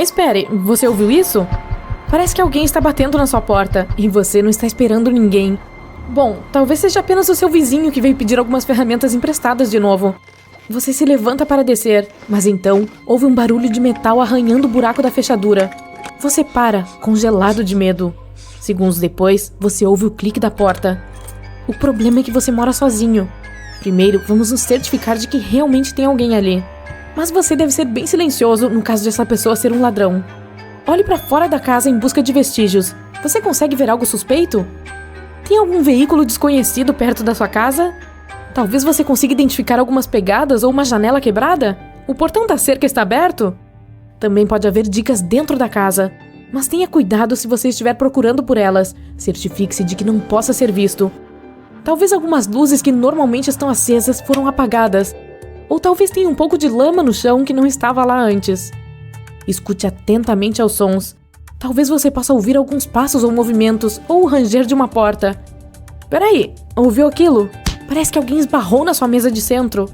Espere, você ouviu isso? Parece que alguém está batendo na sua porta e você não está esperando ninguém. Bom, talvez seja apenas o seu vizinho que veio pedir algumas ferramentas emprestadas de novo. Você se levanta para descer, mas então ouve um barulho de metal arranhando o buraco da fechadura. Você para, congelado de medo. Segundos depois, você ouve o clique da porta. O problema é que você mora sozinho. Primeiro, vamos nos certificar de que realmente tem alguém ali. Mas você deve ser bem silencioso no caso dessa pessoa ser um ladrão. Olhe para fora da casa em busca de vestígios. Você consegue ver algo suspeito? Tem algum veículo desconhecido perto da sua casa? Talvez você consiga identificar algumas pegadas ou uma janela quebrada? O portão da cerca está aberto? Também pode haver dicas dentro da casa. Mas tenha cuidado se você estiver procurando por elas. Certifique-se de que não possa ser visto. Talvez algumas luzes que normalmente estão acesas foram apagadas. Ou talvez tenha um pouco de lama no chão que não estava lá antes. Escute atentamente aos sons. Talvez você possa ouvir alguns passos ou movimentos, ou o ranger de uma porta. Peraí, ouviu aquilo? Parece que alguém esbarrou na sua mesa de centro.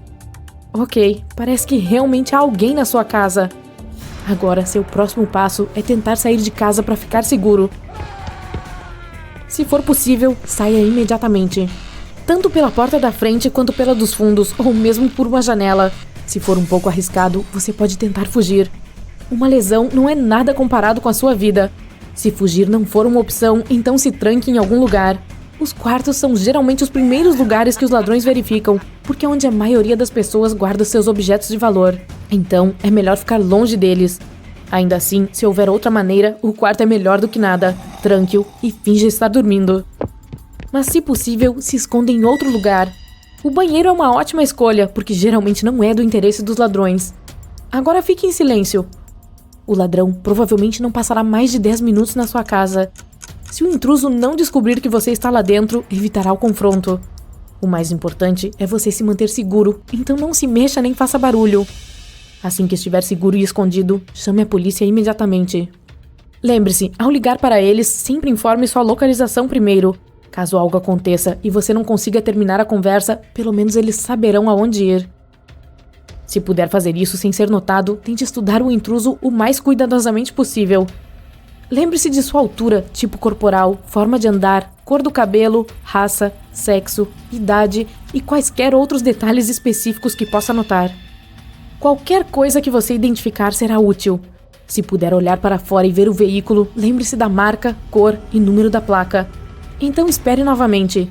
Ok, parece que realmente há alguém na sua casa. Agora, seu próximo passo é tentar sair de casa para ficar seguro. Se for possível, saia imediatamente. Tanto pela porta da frente quanto pela dos fundos, ou mesmo por uma janela. Se for um pouco arriscado, você pode tentar fugir. Uma lesão não é nada comparado com a sua vida. Se fugir não for uma opção, então se tranque em algum lugar. Os quartos são geralmente os primeiros lugares que os ladrões verificam, porque é onde a maioria das pessoas guarda seus objetos de valor. Então, é melhor ficar longe deles. Ainda assim, se houver outra maneira, o quarto é melhor do que nada. Tranque-o e finja estar dormindo. Mas, se possível, se esconda em outro lugar. O banheiro é uma ótima escolha, porque geralmente não é do interesse dos ladrões. Agora fique em silêncio. O ladrão provavelmente não passará mais de 10 minutos na sua casa. Se o intruso não descobrir que você está lá dentro, evitará o confronto. O mais importante é você se manter seguro, então não se mexa nem faça barulho. Assim que estiver seguro e escondido, chame a polícia imediatamente. Lembre-se, ao ligar para eles, sempre informe sua localização primeiro. Caso algo aconteça e você não consiga terminar a conversa, pelo menos eles saberão aonde ir. Se puder fazer isso sem ser notado, tente estudar o intruso o mais cuidadosamente possível. Lembre-se de sua altura, tipo corporal, forma de andar, cor do cabelo, raça, sexo, idade e quaisquer outros detalhes específicos que possa notar. Qualquer coisa que você identificar será útil. Se puder olhar para fora e ver o veículo, lembre-se da marca, cor e número da placa. Então espere novamente.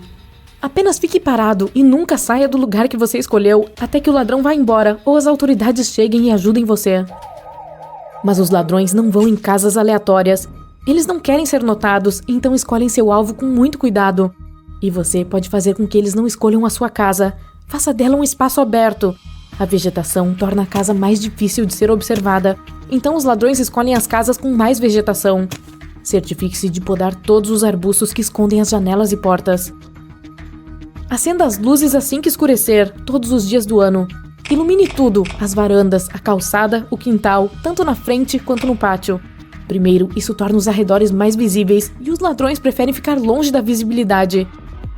Apenas fique parado e nunca saia do lugar que você escolheu até que o ladrão vá embora ou as autoridades cheguem e ajudem você. Mas os ladrões não vão em casas aleatórias. Eles não querem ser notados, então escolhem seu alvo com muito cuidado. E você pode fazer com que eles não escolham a sua casa. Faça dela um espaço aberto. A vegetação torna a casa mais difícil de ser observada, então os ladrões escolhem as casas com mais vegetação. Certifique-se de podar todos os arbustos que escondem as janelas e portas. Acenda as luzes assim que escurecer, todos os dias do ano. Ilumine tudo, as varandas, a calçada, o quintal, tanto na frente quanto no pátio. Primeiro, isso torna os arredores mais visíveis e os ladrões preferem ficar longe da visibilidade.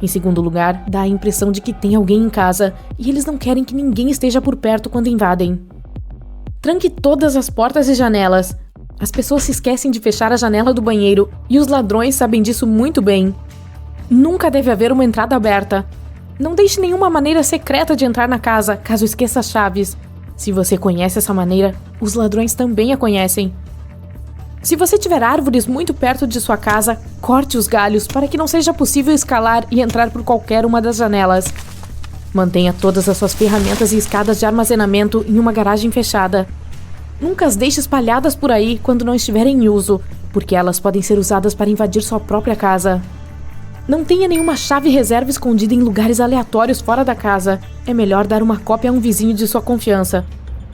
Em segundo lugar, dá a impressão de que tem alguém em casa e eles não querem que ninguém esteja por perto quando invadem. Tranque todas as portas e janelas. As pessoas se esquecem de fechar a janela do banheiro e os ladrões sabem disso muito bem. Nunca deve haver uma entrada aberta. Não deixe nenhuma maneira secreta de entrar na casa, caso esqueça as chaves. Se você conhece essa maneira, os ladrões também a conhecem. Se você tiver árvores muito perto de sua casa, corte os galhos para que não seja possível escalar e entrar por qualquer uma das janelas. Mantenha todas as suas ferramentas e escadas de armazenamento em uma garagem fechada. Nunca as deixe espalhadas por aí quando não estiverem em uso, porque elas podem ser usadas para invadir sua própria casa. Não tenha nenhuma chave reserva escondida em lugares aleatórios fora da casa. É melhor dar uma cópia a um vizinho de sua confiança.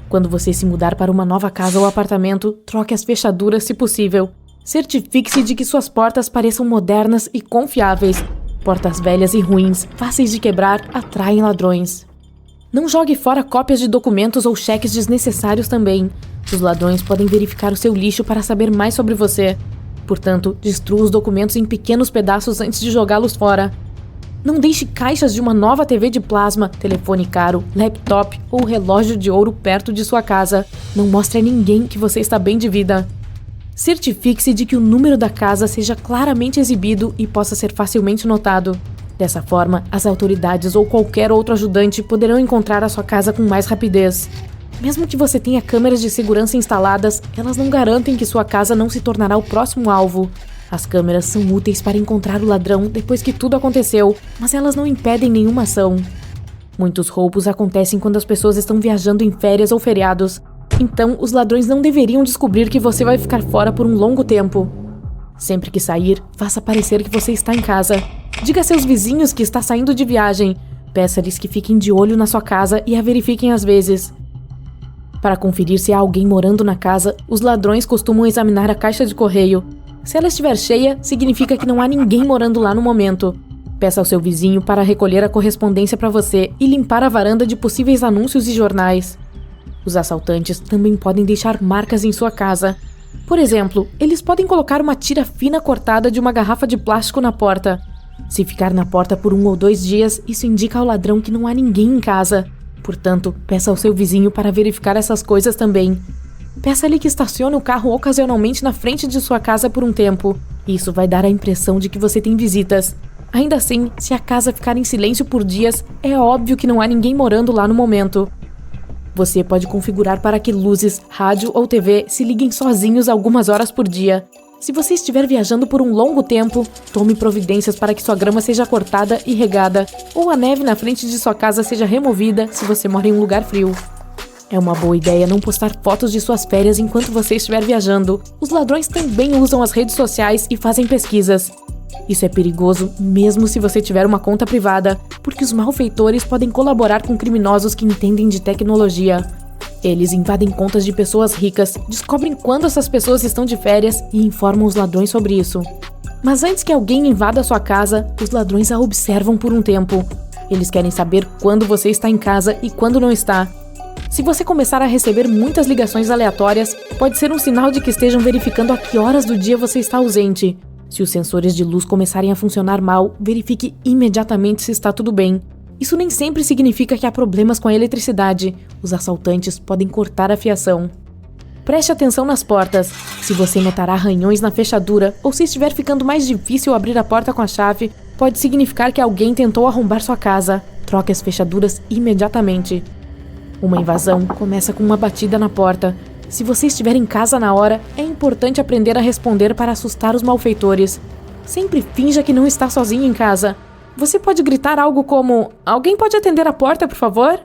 Quando você se mudar para uma nova casa ou apartamento, troque as fechaduras se possível. Certifique-se de que suas portas pareçam modernas e confiáveis. Portas velhas e ruins, fáceis de quebrar, atraem ladrões. Não jogue fora cópias de documentos ou cheques desnecessários também. Os ladrões podem verificar o seu lixo para saber mais sobre você. Portanto, destrua os documentos em pequenos pedaços antes de jogá-los fora. Não deixe caixas de uma nova TV de plasma, telefone caro, laptop ou relógio de ouro perto de sua casa. Não mostre a ninguém que você está bem de vida. Certifique-se de que o número da casa seja claramente exibido e possa ser facilmente notado. Dessa forma, as autoridades ou qualquer outro ajudante poderão encontrar a sua casa com mais rapidez. Mesmo que você tenha câmeras de segurança instaladas, elas não garantem que sua casa não se tornará o próximo alvo. As câmeras são úteis para encontrar o ladrão depois que tudo aconteceu, mas elas não impedem nenhuma ação. Muitos roubos acontecem quando as pessoas estão viajando em férias ou feriados. Então, os ladrões não deveriam descobrir que você vai ficar fora por um longo tempo. Sempre que sair, faça parecer que você está em casa. Diga a seus vizinhos que está saindo de viagem. Peça-lhes que fiquem de olho na sua casa e a verifiquem às vezes. Para conferir se há alguém morando na casa, os ladrões costumam examinar a caixa de correio. Se ela estiver cheia, significa que não há ninguém morando lá no momento. Peça ao seu vizinho para recolher a correspondência para você e limpar a varanda de possíveis anúncios e jornais. Os assaltantes também podem deixar marcas em sua casa. Por exemplo, eles podem colocar uma tira fina cortada de uma garrafa de plástico na porta. Se ficar na porta por 1 ou 2 dias, isso indica ao ladrão que não há ninguém em casa. Portanto, peça ao seu vizinho para verificar essas coisas também. Peça-lhe que estacione o carro ocasionalmente na frente de sua casa por um tempo. Isso vai dar a impressão de que você tem visitas. Ainda assim, se a casa ficar em silêncio por dias, é óbvio que não há ninguém morando lá no momento. Você pode configurar para que luzes, rádio ou TV se liguem sozinhos algumas horas por dia. Se você estiver viajando por um longo tempo, tome providências para que sua grama seja cortada e regada, ou a neve na frente de sua casa seja removida se você mora em um lugar frio. É uma boa ideia não postar fotos de suas férias enquanto você estiver viajando. Os ladrões também usam as redes sociais e fazem pesquisas. Isso é perigoso mesmo se você tiver uma conta privada, porque os malfeitores podem colaborar com criminosos que entendem de tecnologia. Eles invadem contas de pessoas ricas, descobrem quando essas pessoas estão de férias e informam os ladrões sobre isso. Mas antes que alguém invada sua casa, os ladrões a observam por um tempo. Eles querem saber quando você está em casa e quando não está. Se você começar a receber muitas ligações aleatórias, pode ser um sinal de que estejam verificando a que horas do dia você está ausente. Se os sensores de luz começarem a funcionar mal, verifique imediatamente se está tudo bem. Isso nem sempre significa que há problemas com a eletricidade. Os assaltantes podem cortar a fiação. Preste atenção nas portas. Se você notar arranhões na fechadura ou se estiver ficando mais difícil abrir a porta com a chave, pode significar que alguém tentou arrombar sua casa. Troque as fechaduras imediatamente. Uma invasão começa com uma batida na porta. Se você estiver em casa na hora, é importante aprender a responder para assustar os malfeitores. Sempre finja que não está sozinho em casa. Você pode gritar algo como: "Alguém pode atender a porta, por favor?"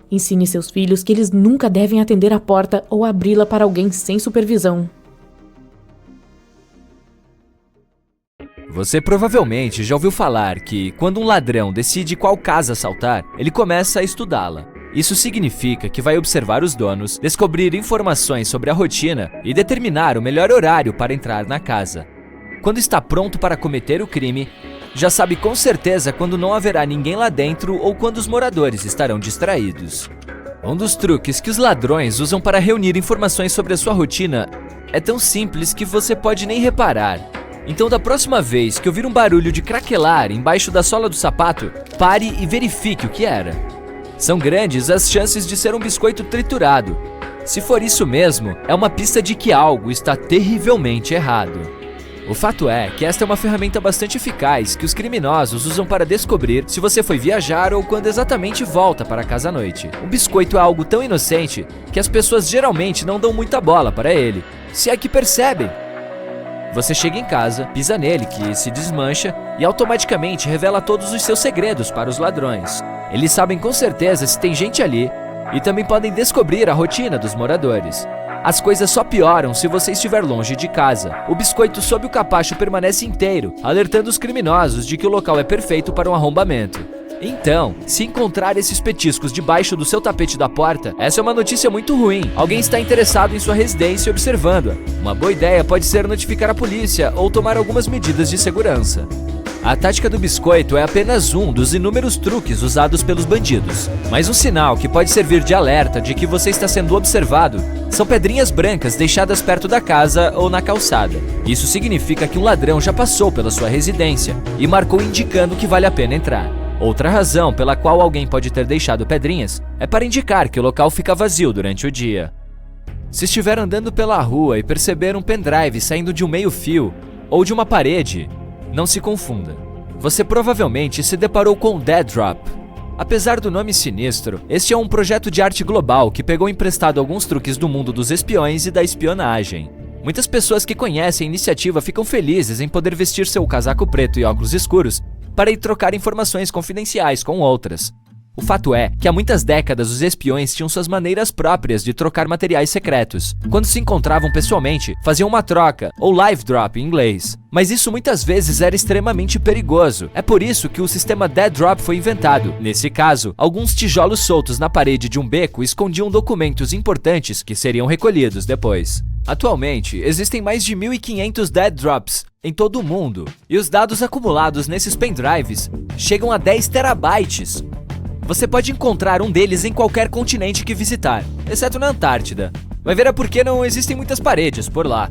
Ensine seus filhos que eles nunca devem atender a porta ou abri-la para alguém sem supervisão. Você provavelmente já ouviu falar que, quando um ladrão decide qual casa assaltar, ele começa a estudá-la. Isso significa que vai observar os donos, descobrir informações sobre a rotina e determinar o melhor horário para entrar na casa. Quando está pronto para cometer o crime, já sabe com certeza quando não haverá ninguém lá dentro ou quando os moradores estarão distraídos. Um dos truques que os ladrões usam para reunir informações sobre a sua rotina é tão simples que você pode nem reparar. Então, da próxima vez que ouvir um barulho de craquelar embaixo da sola do sapato, pare e verifique o que era. São grandes as chances de ser um biscoito triturado. Se for isso mesmo, é uma pista de que algo está terrivelmente errado. O fato é que esta é uma ferramenta bastante eficaz que os criminosos usam para descobrir se você foi viajar ou quando exatamente volta para casa à noite. O biscoito é algo tão inocente que as pessoas geralmente não dão muita bola para ele, se é que percebem. Você chega em casa, pisa nele, que se desmancha, e automaticamente revela todos os seus segredos para os ladrões. Eles sabem com certeza se tem gente ali e também podem descobrir a rotina dos moradores. As coisas só pioram se você estiver longe de casa. O biscoito sob o capacho permanece inteiro, alertando os criminosos de que o local é perfeito para um arrombamento. Então, se encontrar esses petiscos debaixo do seu tapete da porta, essa é uma notícia muito ruim. Alguém está interessado em sua residência e observando-a. Uma boa ideia pode ser notificar a polícia ou tomar algumas medidas de segurança. A tática do biscoito é apenas um dos inúmeros truques usados pelos bandidos. Mas um sinal que pode servir de alerta de que você está sendo observado são pedrinhas brancas deixadas perto da casa ou na calçada. Isso significa que um ladrão já passou pela sua residência e marcou indicando que vale a pena entrar. Outra razão pela qual alguém pode ter deixado pedrinhas é para indicar que o local fica vazio durante o dia. Se estiver andando pela rua e perceber um pendrive saindo de um meio-fio ou de uma parede, não se confunda. Você provavelmente se deparou com o Dead Drop. Apesar do nome sinistro, este é um projeto de arte global que pegou emprestado alguns truques do mundo dos espiões e da espionagem. Muitas pessoas que conhecem a iniciativa ficam felizes em poder vestir seu casaco preto e óculos escuros para ir trocar informações confidenciais com outras. O fato é que há muitas décadas os espiões tinham suas maneiras próprias de trocar materiais secretos. Quando se encontravam pessoalmente, faziam uma troca, ou live drop em inglês. Mas isso muitas vezes era extremamente perigoso. É por isso que o sistema Dead Drop foi inventado. Nesse caso, alguns tijolos soltos na parede de um beco escondiam documentos importantes que seriam recolhidos depois. Atualmente, existem mais de 1.500 Dead Drops em todo o mundo, e os dados acumulados nesses pendrives chegam a 10 terabytes. Você pode encontrar um deles em qualquer continente que visitar, exceto na Antártida. Vai ver porque não existem muitas paredes por lá.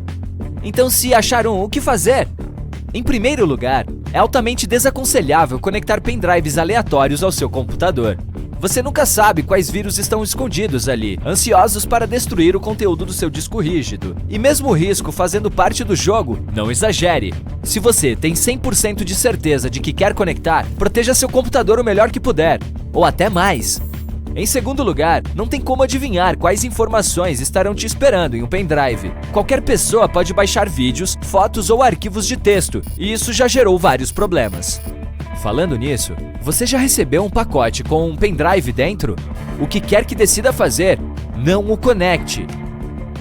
Então, se achar um, o que fazer? Em primeiro lugar, é altamente desaconselhável conectar pendrives aleatórios ao seu computador. Você nunca sabe quais vírus estão escondidos ali, ansiosos para destruir o conteúdo do seu disco rígido. E mesmo o risco fazendo parte do jogo, não exagere. Se você tem 100% de certeza de que quer conectar, proteja seu computador o melhor que puder, ou até mais. Em segundo lugar, não tem como adivinhar quais informações estarão te esperando em um pendrive. Qualquer pessoa pode baixar vídeos, fotos ou arquivos de texto, e isso já gerou vários problemas. Falando nisso, você já recebeu um pacote com um pendrive dentro? O que quer que decida fazer, não o conecte.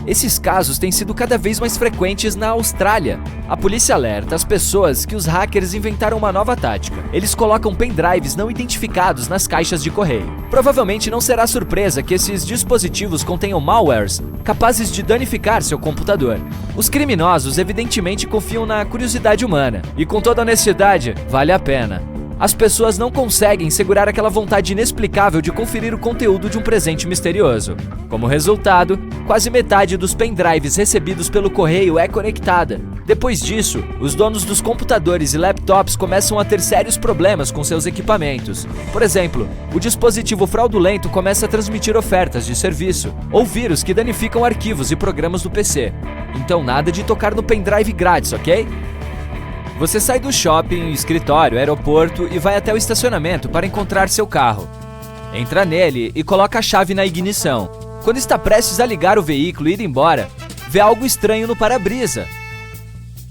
Esses casos têm sido cada vez mais frequentes na Austrália. A polícia alerta as pessoas que os hackers inventaram uma nova tática. Eles colocam pendrives não identificados nas caixas de correio. Provavelmente não será surpresa que esses dispositivos contenham malwares capazes de danificar seu computador. Os criminosos evidentemente confiam na curiosidade humana, e com toda honestidade, vale a pena. As pessoas não conseguem segurar aquela vontade inexplicável de conferir o conteúdo de um presente misterioso. Como resultado, quase metade dos pendrives recebidos pelo correio é conectada. Depois disso, os donos dos computadores e laptops começam a ter sérios problemas com seus equipamentos. Por exemplo, o dispositivo fraudulento começa a transmitir ofertas de serviço, ou vírus que danificam arquivos e programas do PC. Então nada de tocar no pendrive grátis, ok? Você sai do shopping, escritório, aeroporto e vai até o estacionamento para encontrar seu carro. Entra nele e coloca a chave na ignição. Quando está prestes a ligar o veículo e ir embora, vê algo estranho no para-brisa.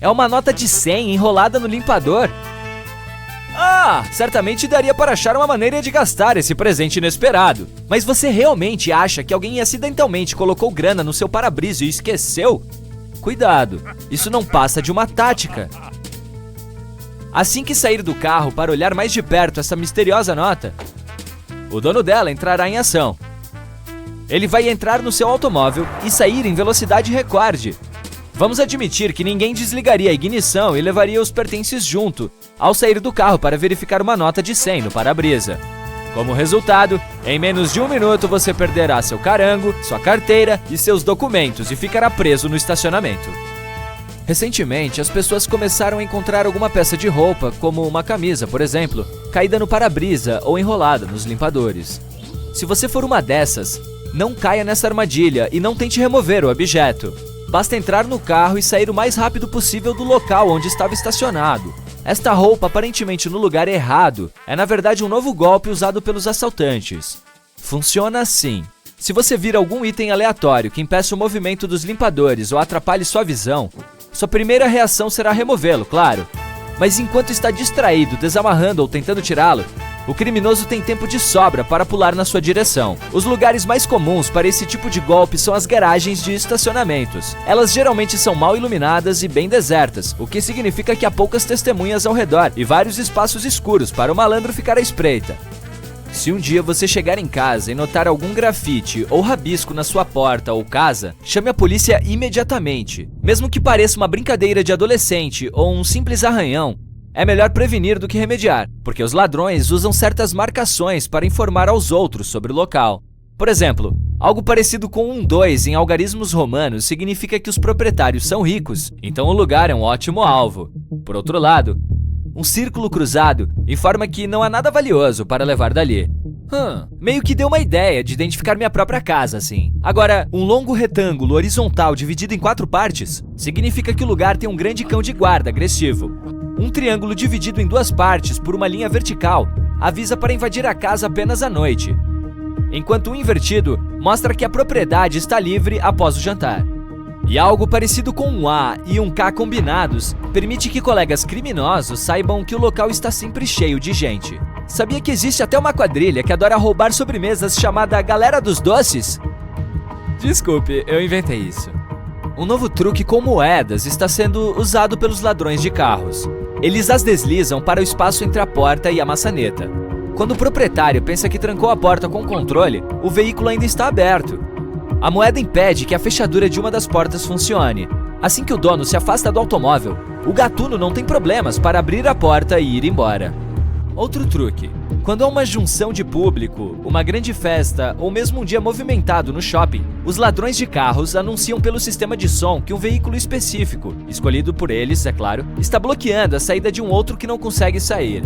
É uma nota de 100 enrolada no limpador. Certamente daria para achar uma maneira de gastar esse presente inesperado. Mas você realmente acha que alguém acidentalmente colocou grana no seu para-brisa e esqueceu? Cuidado, isso não passa de uma tática. Assim que sair do carro para olhar mais de perto essa misteriosa nota, o dono dela entrará em ação. Ele vai entrar no seu automóvel e sair em velocidade recorde. Vamos admitir que ninguém desligaria a ignição e levaria os pertences junto ao sair do carro para verificar uma nota de 100 no para-brisa. Como resultado, em menos de 1 minuto você perderá seu carango, sua carteira e seus documentos e ficará preso no estacionamento. Recentemente, as pessoas começaram a encontrar alguma peça de roupa, como uma camisa, por exemplo, caída no para-brisa ou enrolada nos limpadores. Se você for uma dessas, não caia nessa armadilha e não tente remover o objeto. Basta entrar no carro e sair o mais rápido possível do local onde estava estacionado. Esta roupa, aparentemente no lugar errado, é na verdade um novo golpe usado pelos assaltantes. Funciona assim. Se você vir algum item aleatório que impeça o movimento dos limpadores ou atrapalhe sua visão, sua primeira reação será removê-lo, claro. Mas enquanto está distraído, desamarrando ou tentando tirá-lo, o criminoso tem tempo de sobra para pular na sua direção. Os lugares mais comuns para esse tipo de golpe são as garagens de estacionamentos. Elas geralmente são mal iluminadas e bem desertas, o que significa que há poucas testemunhas ao redor e vários espaços escuros para o malandro ficar à espreita. Se um dia você chegar em casa e notar algum grafite ou rabisco na sua porta ou casa, chame a polícia imediatamente. Mesmo que pareça uma brincadeira de adolescente ou um simples arranhão, É melhor prevenir do que remediar, porque os ladrões usam certas marcações para informar aos outros sobre o local. Por exemplo, algo parecido com um 2 em algarismos romanos significa que os proprietários são ricos, então o lugar é um ótimo alvo. Por outro lado, um círculo cruzado informa que não há nada valioso para levar dali. Meio que deu uma ideia de identificar minha própria casa, assim. Agora, um longo retângulo horizontal dividido em 4 partes significa que o lugar tem um grande cão de guarda agressivo. Um triângulo dividido em 2 partes por uma linha vertical avisa para invadir a casa apenas à noite, enquanto o invertido mostra que a propriedade está livre após o jantar. E algo parecido com um A e um K combinados permite que colegas criminosos saibam que o local está sempre cheio de gente. Sabia que existe até uma quadrilha que adora roubar sobremesas chamada Galera dos Doces? Desculpe, eu inventei isso. Um novo truque com moedas está sendo usado pelos ladrões de carros. Eles as deslizam para o espaço entre a porta e a maçaneta. Quando o proprietário pensa que trancou a porta com controle, o veículo ainda está aberto. A moeda impede que a fechadura de uma das portas funcione. Assim que o dono se afasta do automóvel, o gatuno não tem problemas para abrir a porta e ir embora. Outro truque: quando há uma junção de público, uma grande festa ou mesmo um dia movimentado no shopping, os ladrões de carros anunciam pelo sistema de som que um veículo específico, escolhido por eles, é claro, está bloqueando a saída de um outro que não consegue sair.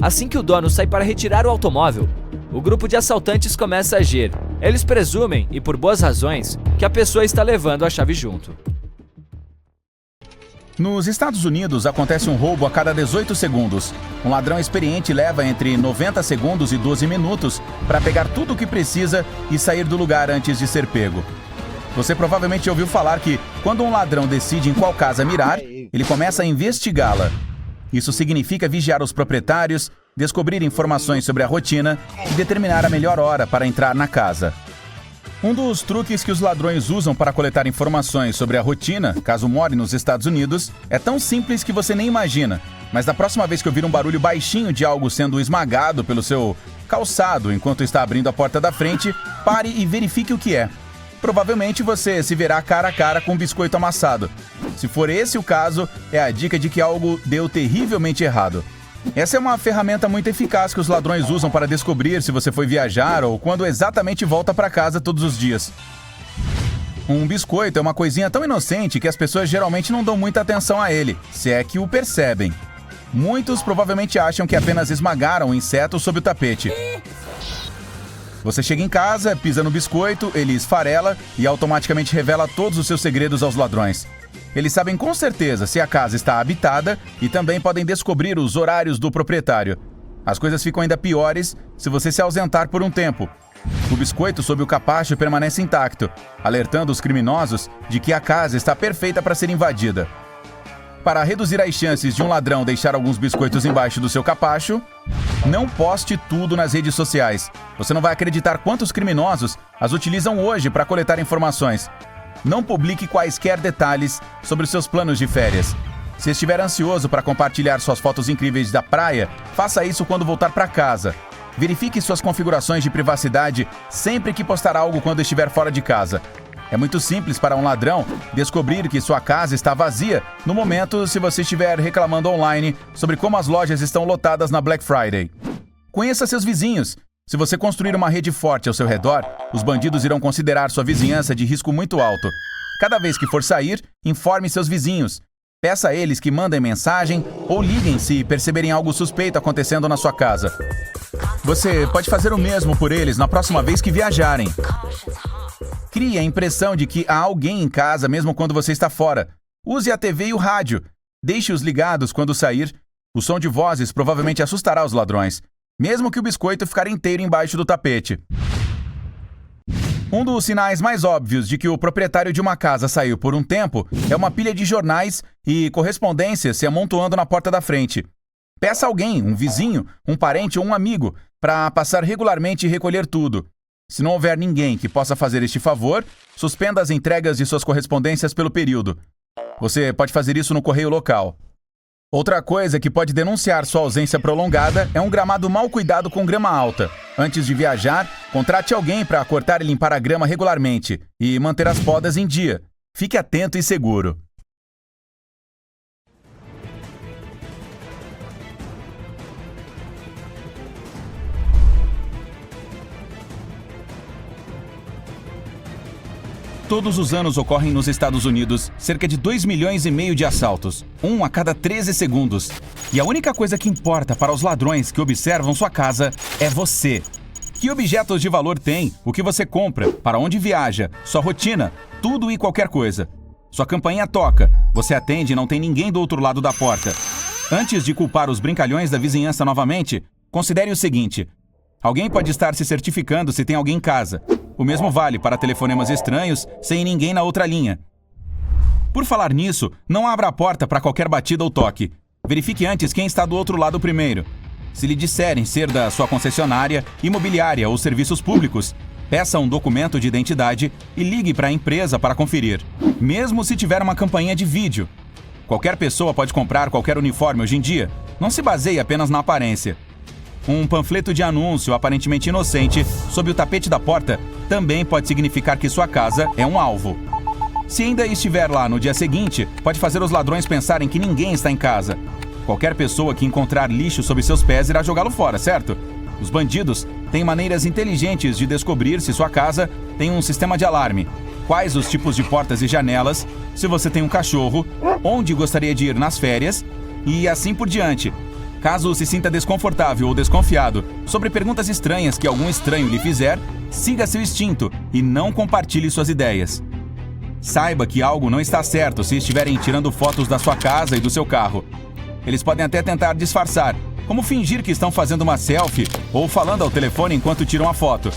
Assim que o dono sai para retirar o automóvel, o grupo de assaltantes começa a agir. Eles presumem, e por boas razões, que a pessoa está levando a chave junto. Nos Estados Unidos, acontece um roubo a cada 18 segundos. Um ladrão experiente leva entre 90 segundos e 12 minutos para pegar tudo o que precisa e sair do lugar antes de ser pego. Você provavelmente ouviu falar que, quando um ladrão decide em qual casa mirar, ele começa a investigá-la. Isso significa vigiar os proprietários, descobrir informações sobre a rotina e determinar a melhor hora para entrar na casa. Um dos truques que os ladrões usam para coletar informações sobre a rotina, caso more nos Estados Unidos, é tão simples que você nem imagina. Mas da próxima vez que ouvir um barulho baixinho de algo sendo esmagado pelo seu calçado enquanto está abrindo a porta da frente, pare e verifique o que é. Provavelmente você se verá cara a cara com um biscoito amassado. Se for esse o caso, é a dica de que algo deu terrivelmente errado. Essa é uma ferramenta muito eficaz que os ladrões usam para descobrir se você foi viajar ou quando exatamente volta para casa todos os dias. Um biscoito é uma coisinha tão inocente que as pessoas geralmente não dão muita atenção a ele, se é que o percebem. Muitos provavelmente acham que apenas esmagaram um inseto sob o tapete. Você chega em casa, pisa no biscoito, ele esfarela e automaticamente revela todos os seus segredos aos ladrões. Eles sabem com certeza se a casa está habitada e também podem descobrir os horários do proprietário. As coisas ficam ainda piores se você se ausentar por um tempo. O biscoito sob o capacho permanece intacto, alertando os criminosos de que a casa está perfeita para ser invadida. Para reduzir as chances de um ladrão deixar alguns biscoitos embaixo do seu capacho, não poste tudo nas redes sociais. Você não vai acreditar quantos criminosos as utilizam hoje para coletar informações. Não publique quaisquer detalhes sobre os seus planos de férias. Se estiver ansioso para compartilhar suas fotos incríveis da praia, faça isso quando voltar para casa. Verifique suas configurações de privacidade sempre que postar algo quando estiver fora de casa. É muito simples para um ladrão descobrir que sua casa está vazia no momento se você estiver reclamando online sobre como as lojas estão lotadas na Black Friday. Conheça seus vizinhos. Se você construir uma rede forte ao seu redor, os bandidos irão considerar sua vizinhança de risco muito alto. Cada vez que for sair, informe seus vizinhos. Peça a eles que mandem mensagem ou liguem se perceberem algo suspeito acontecendo na sua casa. Você pode fazer o mesmo por eles na próxima vez que viajarem. Crie a impressão de que há alguém em casa mesmo quando você está fora. Use a TV e o rádio. Deixe-os ligados quando sair. O som de vozes provavelmente assustará os ladrões, mesmo que o biscoito ficar inteiro embaixo do tapete. Um dos sinais mais óbvios de que o proprietário de uma casa saiu por um tempo é uma pilha de jornais e correspondências se amontoando na porta da frente. Peça alguém, um vizinho, um parente ou um amigo, para passar regularmente e recolher tudo. Se não houver ninguém que possa fazer este favor, suspenda as entregas de suas correspondências pelo período. Você pode fazer isso no correio local. Outra coisa que pode denunciar sua ausência prolongada é um gramado mal cuidado com grama alta. Antes de viajar, contrate alguém para cortar e limpar a grama regularmente e manter as podas em dia. Fique atento e seguro. Todos os anos ocorrem nos Estados Unidos cerca de 2,5 milhões de assaltos, um a cada 13 segundos. E a única coisa que importa para os ladrões que observam sua casa é você. Que objetos de valor tem, o que você compra, para onde viaja, sua rotina, tudo e qualquer coisa. Sua campainha toca, você atende e não tem ninguém do outro lado da porta. Antes de culpar os brincalhões da vizinhança novamente, considere o seguinte: alguém pode estar se certificando se tem alguém em casa. O mesmo vale para telefonemas estranhos sem ninguém na outra linha. Por falar nisso, não abra a porta para qualquer batida ou toque. Verifique antes quem está do outro lado primeiro. Se lhe disserem ser da sua concessionária, imobiliária ou serviços públicos, peça um documento de identidade e ligue para a empresa para conferir, mesmo se tiver uma campainha de vídeo. Qualquer pessoa pode comprar qualquer uniforme hoje em dia. Não se baseie apenas na aparência. Um panfleto de anúncio aparentemente inocente sob o tapete da porta também pode significar que sua casa é um alvo. Se ainda estiver lá no dia seguinte, pode fazer os ladrões pensarem que ninguém está em casa. Qualquer pessoa que encontrar lixo sob seus pés irá jogá-lo fora, certo? Os bandidos têm maneiras inteligentes de descobrir se sua casa tem um sistema de alarme, quais os tipos de portas e janelas, se você tem um cachorro, onde gostaria de ir nas férias e assim por diante. Caso se sinta desconfortável ou desconfiado sobre perguntas estranhas que algum estranho lhe fizer, siga seu instinto e não compartilhe suas ideias. Saiba que algo não está certo se estiverem tirando fotos da sua casa e do seu carro. Eles podem até tentar disfarçar, como fingir que estão fazendo uma selfie ou falando ao telefone enquanto tiram a foto.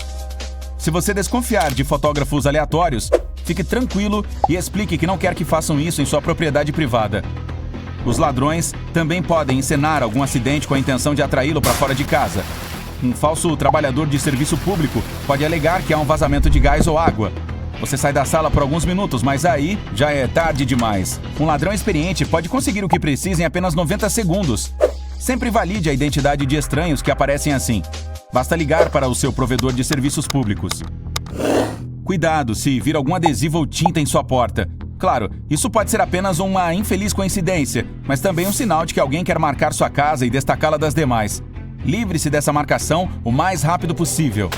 Se você desconfiar de fotógrafos aleatórios, fique tranquilo e explique que não quer que façam isso em sua propriedade privada. Os ladrões também podem encenar algum acidente com a intenção de atraí-lo para fora de casa. Um falso trabalhador de serviço público pode alegar que há um vazamento de gás ou água. Você sai da sala por alguns minutos, mas aí já é tarde demais. Um ladrão experiente pode conseguir o que precisa em apenas 90 segundos. Sempre valide a identidade de estranhos que aparecem assim. Basta ligar para o seu provedor de serviços públicos. Cuidado se vir algum adesivo ou tinta em sua porta. Claro, isso pode ser apenas uma infeliz coincidência, mas também um sinal de que alguém quer marcar sua casa e destacá-la das demais. Livre-se dessa marcação o mais rápido possível.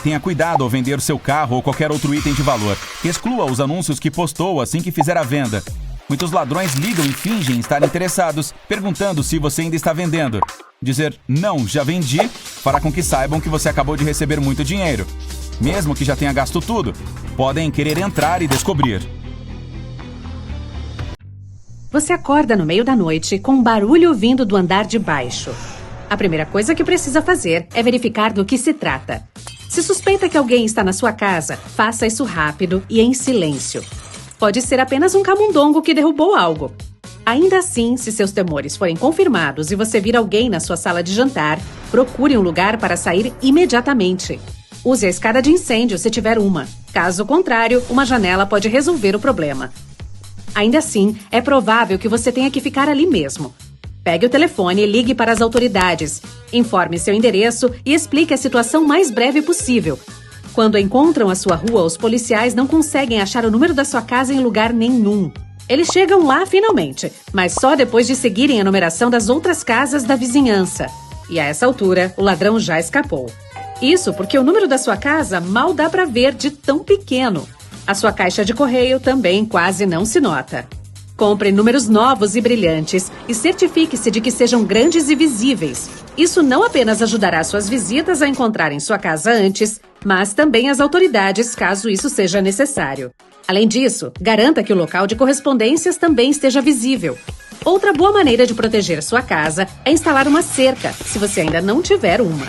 Tenha cuidado ao vender seu carro ou qualquer outro item de valor. Exclua os anúncios que postou assim que fizer a venda. Muitos ladrões ligam e fingem estar interessados, perguntando se você ainda está vendendo. Dizer "não, já vendi" fará com que saibam que você acabou de receber muito dinheiro. Mesmo que já tenha gasto tudo, podem querer entrar e descobrir. Você acorda no meio da noite com um barulho vindo do andar de baixo. A primeira coisa que precisa fazer é verificar do que se trata. Se suspeita que alguém está na sua casa, faça isso rápido e em silêncio. Pode ser apenas um camundongo que derrubou algo. Ainda assim, se seus temores forem confirmados e você vir alguém na sua sala de jantar, procure um lugar para sair imediatamente. Use a escada de incêndio se tiver uma. Caso contrário, uma janela pode resolver o problema. Ainda assim, é provável que você tenha que ficar ali mesmo. Pegue o telefone e ligue para as autoridades. Informe seu endereço e explique a situação o mais breve possível. Quando encontram a sua rua, os policiais não conseguem achar o número da sua casa em lugar nenhum. Eles chegam lá finalmente, mas só depois de seguirem a numeração das outras casas da vizinhança. E a essa altura, o ladrão já escapou. Isso porque o número da sua casa mal dá para ver de tão pequeno. A sua caixa de correio também quase não se nota. Compre números novos e brilhantes e certifique-se de que sejam grandes e visíveis. Isso não apenas ajudará suas visitas a encontrarem sua casa antes, mas também as autoridades, caso isso seja necessário. Além disso, garanta que o local de correspondências também esteja visível. Outra boa maneira de proteger sua casa é instalar uma cerca, se você ainda não tiver uma.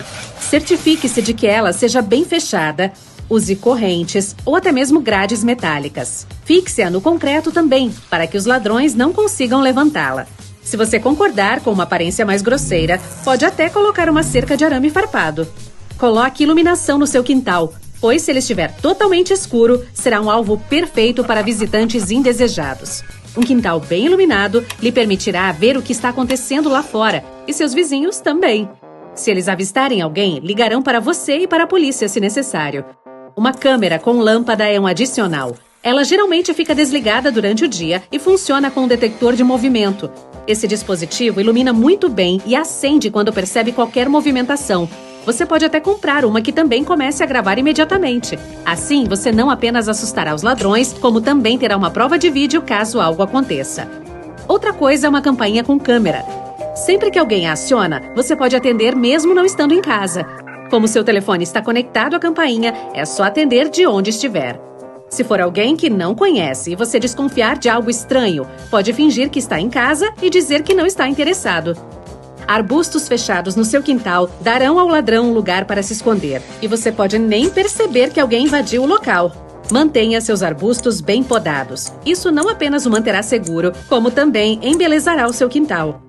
Certifique-se de que ela seja bem fechada. Use correntes ou até mesmo grades metálicas. Fixe-a no concreto também, para que os ladrões não consigam levantá-la. Se você concordar com uma aparência mais grosseira, pode até colocar uma cerca de arame farpado. Coloque iluminação no seu quintal, pois se ele estiver totalmente escuro, será um alvo perfeito para visitantes indesejados. Um quintal bem iluminado lhe permitirá ver o que está acontecendo lá fora, e seus vizinhos também. Se eles avistarem alguém, ligarão para você e para a polícia se necessário. Uma câmera com lâmpada é um adicional. Ela geralmente fica desligada durante o dia e funciona com um detector de movimento. Esse dispositivo ilumina muito bem e acende quando percebe qualquer movimentação, Você pode até comprar uma que também comece a gravar imediatamente. Assim, você não apenas assustará os ladrões, como também terá uma prova de vídeo caso algo aconteça. Outra coisa é uma campainha com câmera. Sempre que alguém a aciona, você pode atender mesmo não estando em casa. Como seu telefone está conectado à campainha, é só atender de onde estiver. Se for alguém que não conhece e você desconfiar de algo estranho, pode fingir que está em casa e dizer que não está interessado. Arbustos fechados no seu quintal darão ao ladrão um lugar para se esconder, e você pode nem perceber que alguém invadiu o local. Mantenha seus arbustos bem podados. Isso não apenas o manterá seguro, como também embelezará o seu quintal.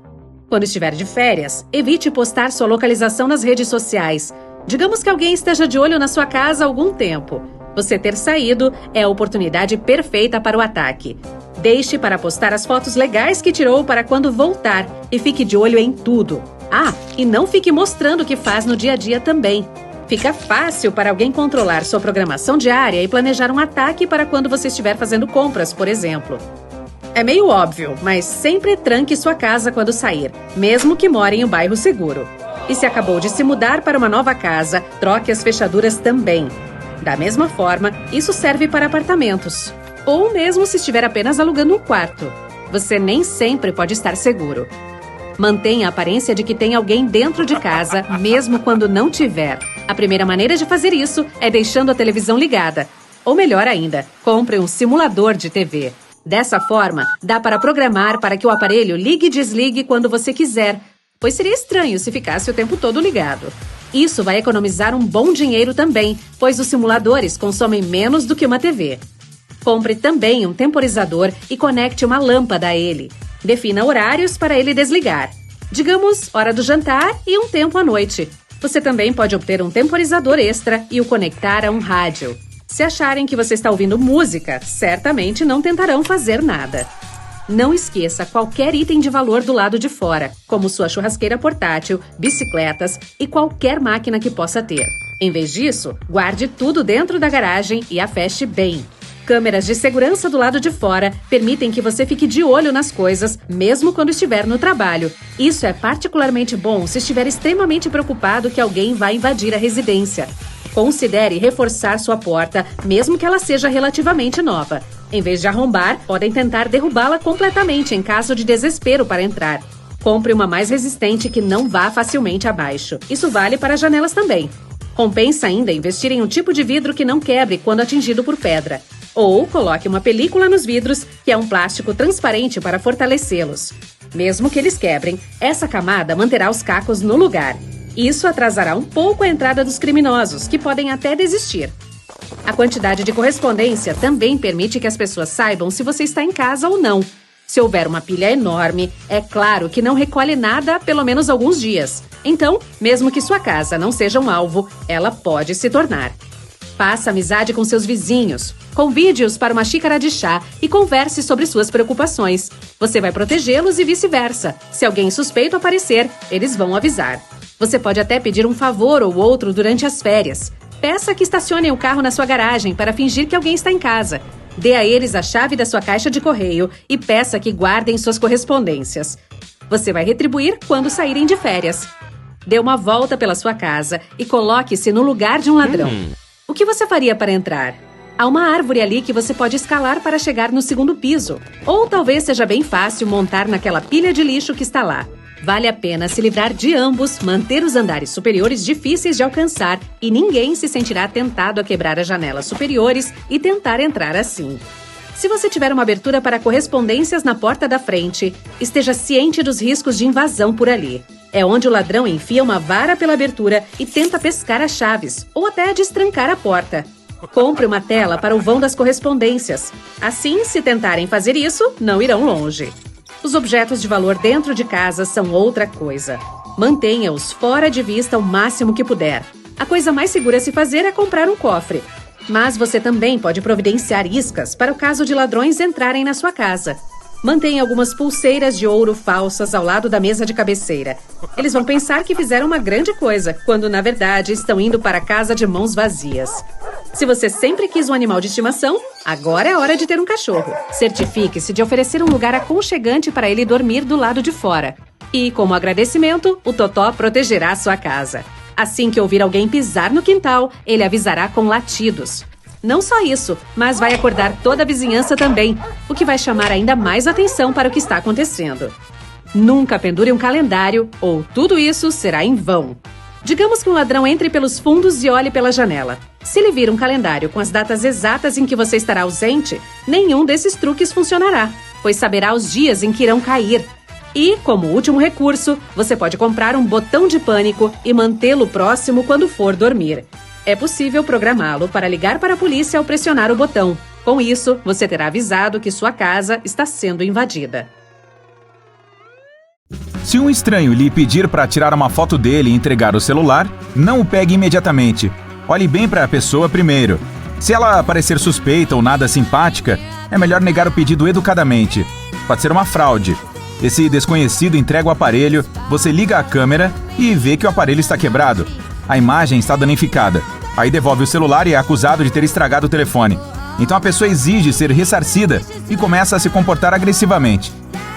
Quando estiver de férias, evite postar sua localização nas redes sociais. Digamos que alguém esteja de olho na sua casa há algum tempo. Você ter saído é a oportunidade perfeita para o ataque. Deixe para postar as fotos legais que tirou para quando voltar e fique de olho em tudo. Ah, e não fique mostrando o que faz no dia a dia também. Fica fácil para alguém controlar sua programação diária e planejar um ataque para quando você estiver fazendo compras, por exemplo. É meio óbvio, mas sempre tranque sua casa quando sair, mesmo que more em um bairro seguro. E se acabou de se mudar para uma nova casa, troque as fechaduras também. Da mesma forma, isso serve para apartamentos. Ou mesmo se estiver apenas alugando um quarto. Você nem sempre pode estar seguro. Mantenha a aparência de que tem alguém dentro de casa, mesmo quando não tiver. A primeira maneira de fazer isso é deixando a televisão ligada. Ou melhor ainda, compre um simulador de TV. Dessa forma, dá para programar para que o aparelho ligue e desligue quando você quiser, pois seria estranho se ficasse o tempo todo ligado. Isso vai economizar um bom dinheiro também, pois os simuladores consomem menos do que uma TV. Compre também um temporizador e conecte uma lâmpada a ele. Defina horários para ele desligar. Digamos, hora do jantar e um tempo à noite. Você também pode obter um temporizador extra e o conectar a um rádio. Se acharem que você está ouvindo música, certamente não tentarão fazer nada. Não esqueça qualquer item de valor do lado de fora, como sua churrasqueira portátil, bicicletas e qualquer máquina que possa ter. Em vez disso, guarde tudo dentro da garagem e a feche bem. Câmeras de segurança do lado de fora permitem que você fique de olho nas coisas, mesmo quando estiver no trabalho. Isso é particularmente bom se estiver extremamente preocupado que alguém vai invadir a residência. Considere reforçar sua porta, mesmo que ela seja relativamente nova. Em vez de arrombar, podem tentar derrubá-la completamente em caso de desespero para entrar. Compre uma mais resistente que não vá facilmente abaixo. Isso vale para janelas também. Compensa ainda investir em um tipo de vidro que não quebre quando atingido por pedra. Ou coloque uma película nos vidros, que é um plástico transparente para fortalecê-los. Mesmo que eles quebrem, essa camada manterá os cacos no lugar. Isso atrasará um pouco a entrada dos criminosos, que podem até desistir. A quantidade de correspondência também permite que as pessoas saibam se você está em casa ou não. Se houver uma pilha enorme, é claro que não recolhe nada há pelo menos alguns dias. Então, mesmo que sua casa não seja um alvo, ela pode se tornar. Faça amizade com seus vizinhos, convide-os para uma xícara de chá e converse sobre suas preocupações. Você vai protegê-los e vice-versa. Se alguém suspeito aparecer, eles vão avisar. Você pode até pedir um favor ou outro durante as férias. Peça que estacionem o carro na sua garagem para fingir que alguém está em casa. Dê a eles a chave da sua caixa de correio e peça que guardem suas correspondências. Você vai retribuir quando saírem de férias. Dê uma volta pela sua casa e coloque-se no lugar de um ladrão. O que você faria para entrar? Há uma árvore ali que você pode escalar para chegar no segundo piso. Ou talvez seja bem fácil montar naquela pilha de lixo que está lá. Vale a pena se livrar de ambos, manter os andares superiores difíceis de alcançar e ninguém se sentirá tentado a quebrar as janelas superiores e tentar entrar assim. Se você tiver uma abertura para correspondências na porta da frente, esteja ciente dos riscos de invasão por ali. É onde o ladrão enfia uma vara pela abertura e tenta pescar as chaves, ou até destrancar a porta. Compre uma tela para o vão das correspondências. Assim, se tentarem fazer isso, não irão longe. Os objetos de valor dentro de casa são outra coisa. Mantenha-os fora de vista o máximo que puder. A coisa mais segura a se fazer é comprar um cofre. Mas você também pode providenciar iscas para o caso de ladrões entrarem na sua casa. Mantenha algumas pulseiras de ouro falsas ao lado da mesa de cabeceira. Eles vão pensar que fizeram uma grande coisa, quando na verdade estão indo para casa de mãos vazias. Se você sempre quis um animal de estimação, agora é hora de ter um cachorro. Certifique-se de oferecer um lugar aconchegante para ele dormir do lado de fora. E, como agradecimento, o Totó protegerá sua casa. Assim que ouvir alguém pisar no quintal, ele avisará com latidos. Não só isso, mas vai acordar toda a vizinhança também, o que vai chamar ainda mais atenção para o que está acontecendo. Nunca pendure um calendário ou tudo isso será em vão. Digamos que um ladrão entre pelos fundos e olhe pela janela. Se ele vir um calendário com as datas exatas em que você estará ausente, nenhum desses truques funcionará, pois saberá os dias em que irão cair. E, como último recurso, você pode comprar um botão de pânico e mantê-lo próximo quando for dormir. É possível programá-lo para ligar para a polícia ao pressionar o botão. Com isso, você terá avisado que sua casa está sendo invadida. Se um estranho lhe pedir para tirar uma foto dele e entregar o celular, não o pegue imediatamente. Olhe bem para a pessoa primeiro. Se ela parecer suspeita ou nada simpática, é melhor negar o pedido educadamente. Pode ser uma fraude. Esse desconhecido entrega o aparelho, você liga a câmera e vê que o aparelho está quebrado. A imagem está danificada. Aí devolve o celular e é acusado de ter estragado o telefone. Então a pessoa exige ser ressarcida e começa a se comportar agressivamente.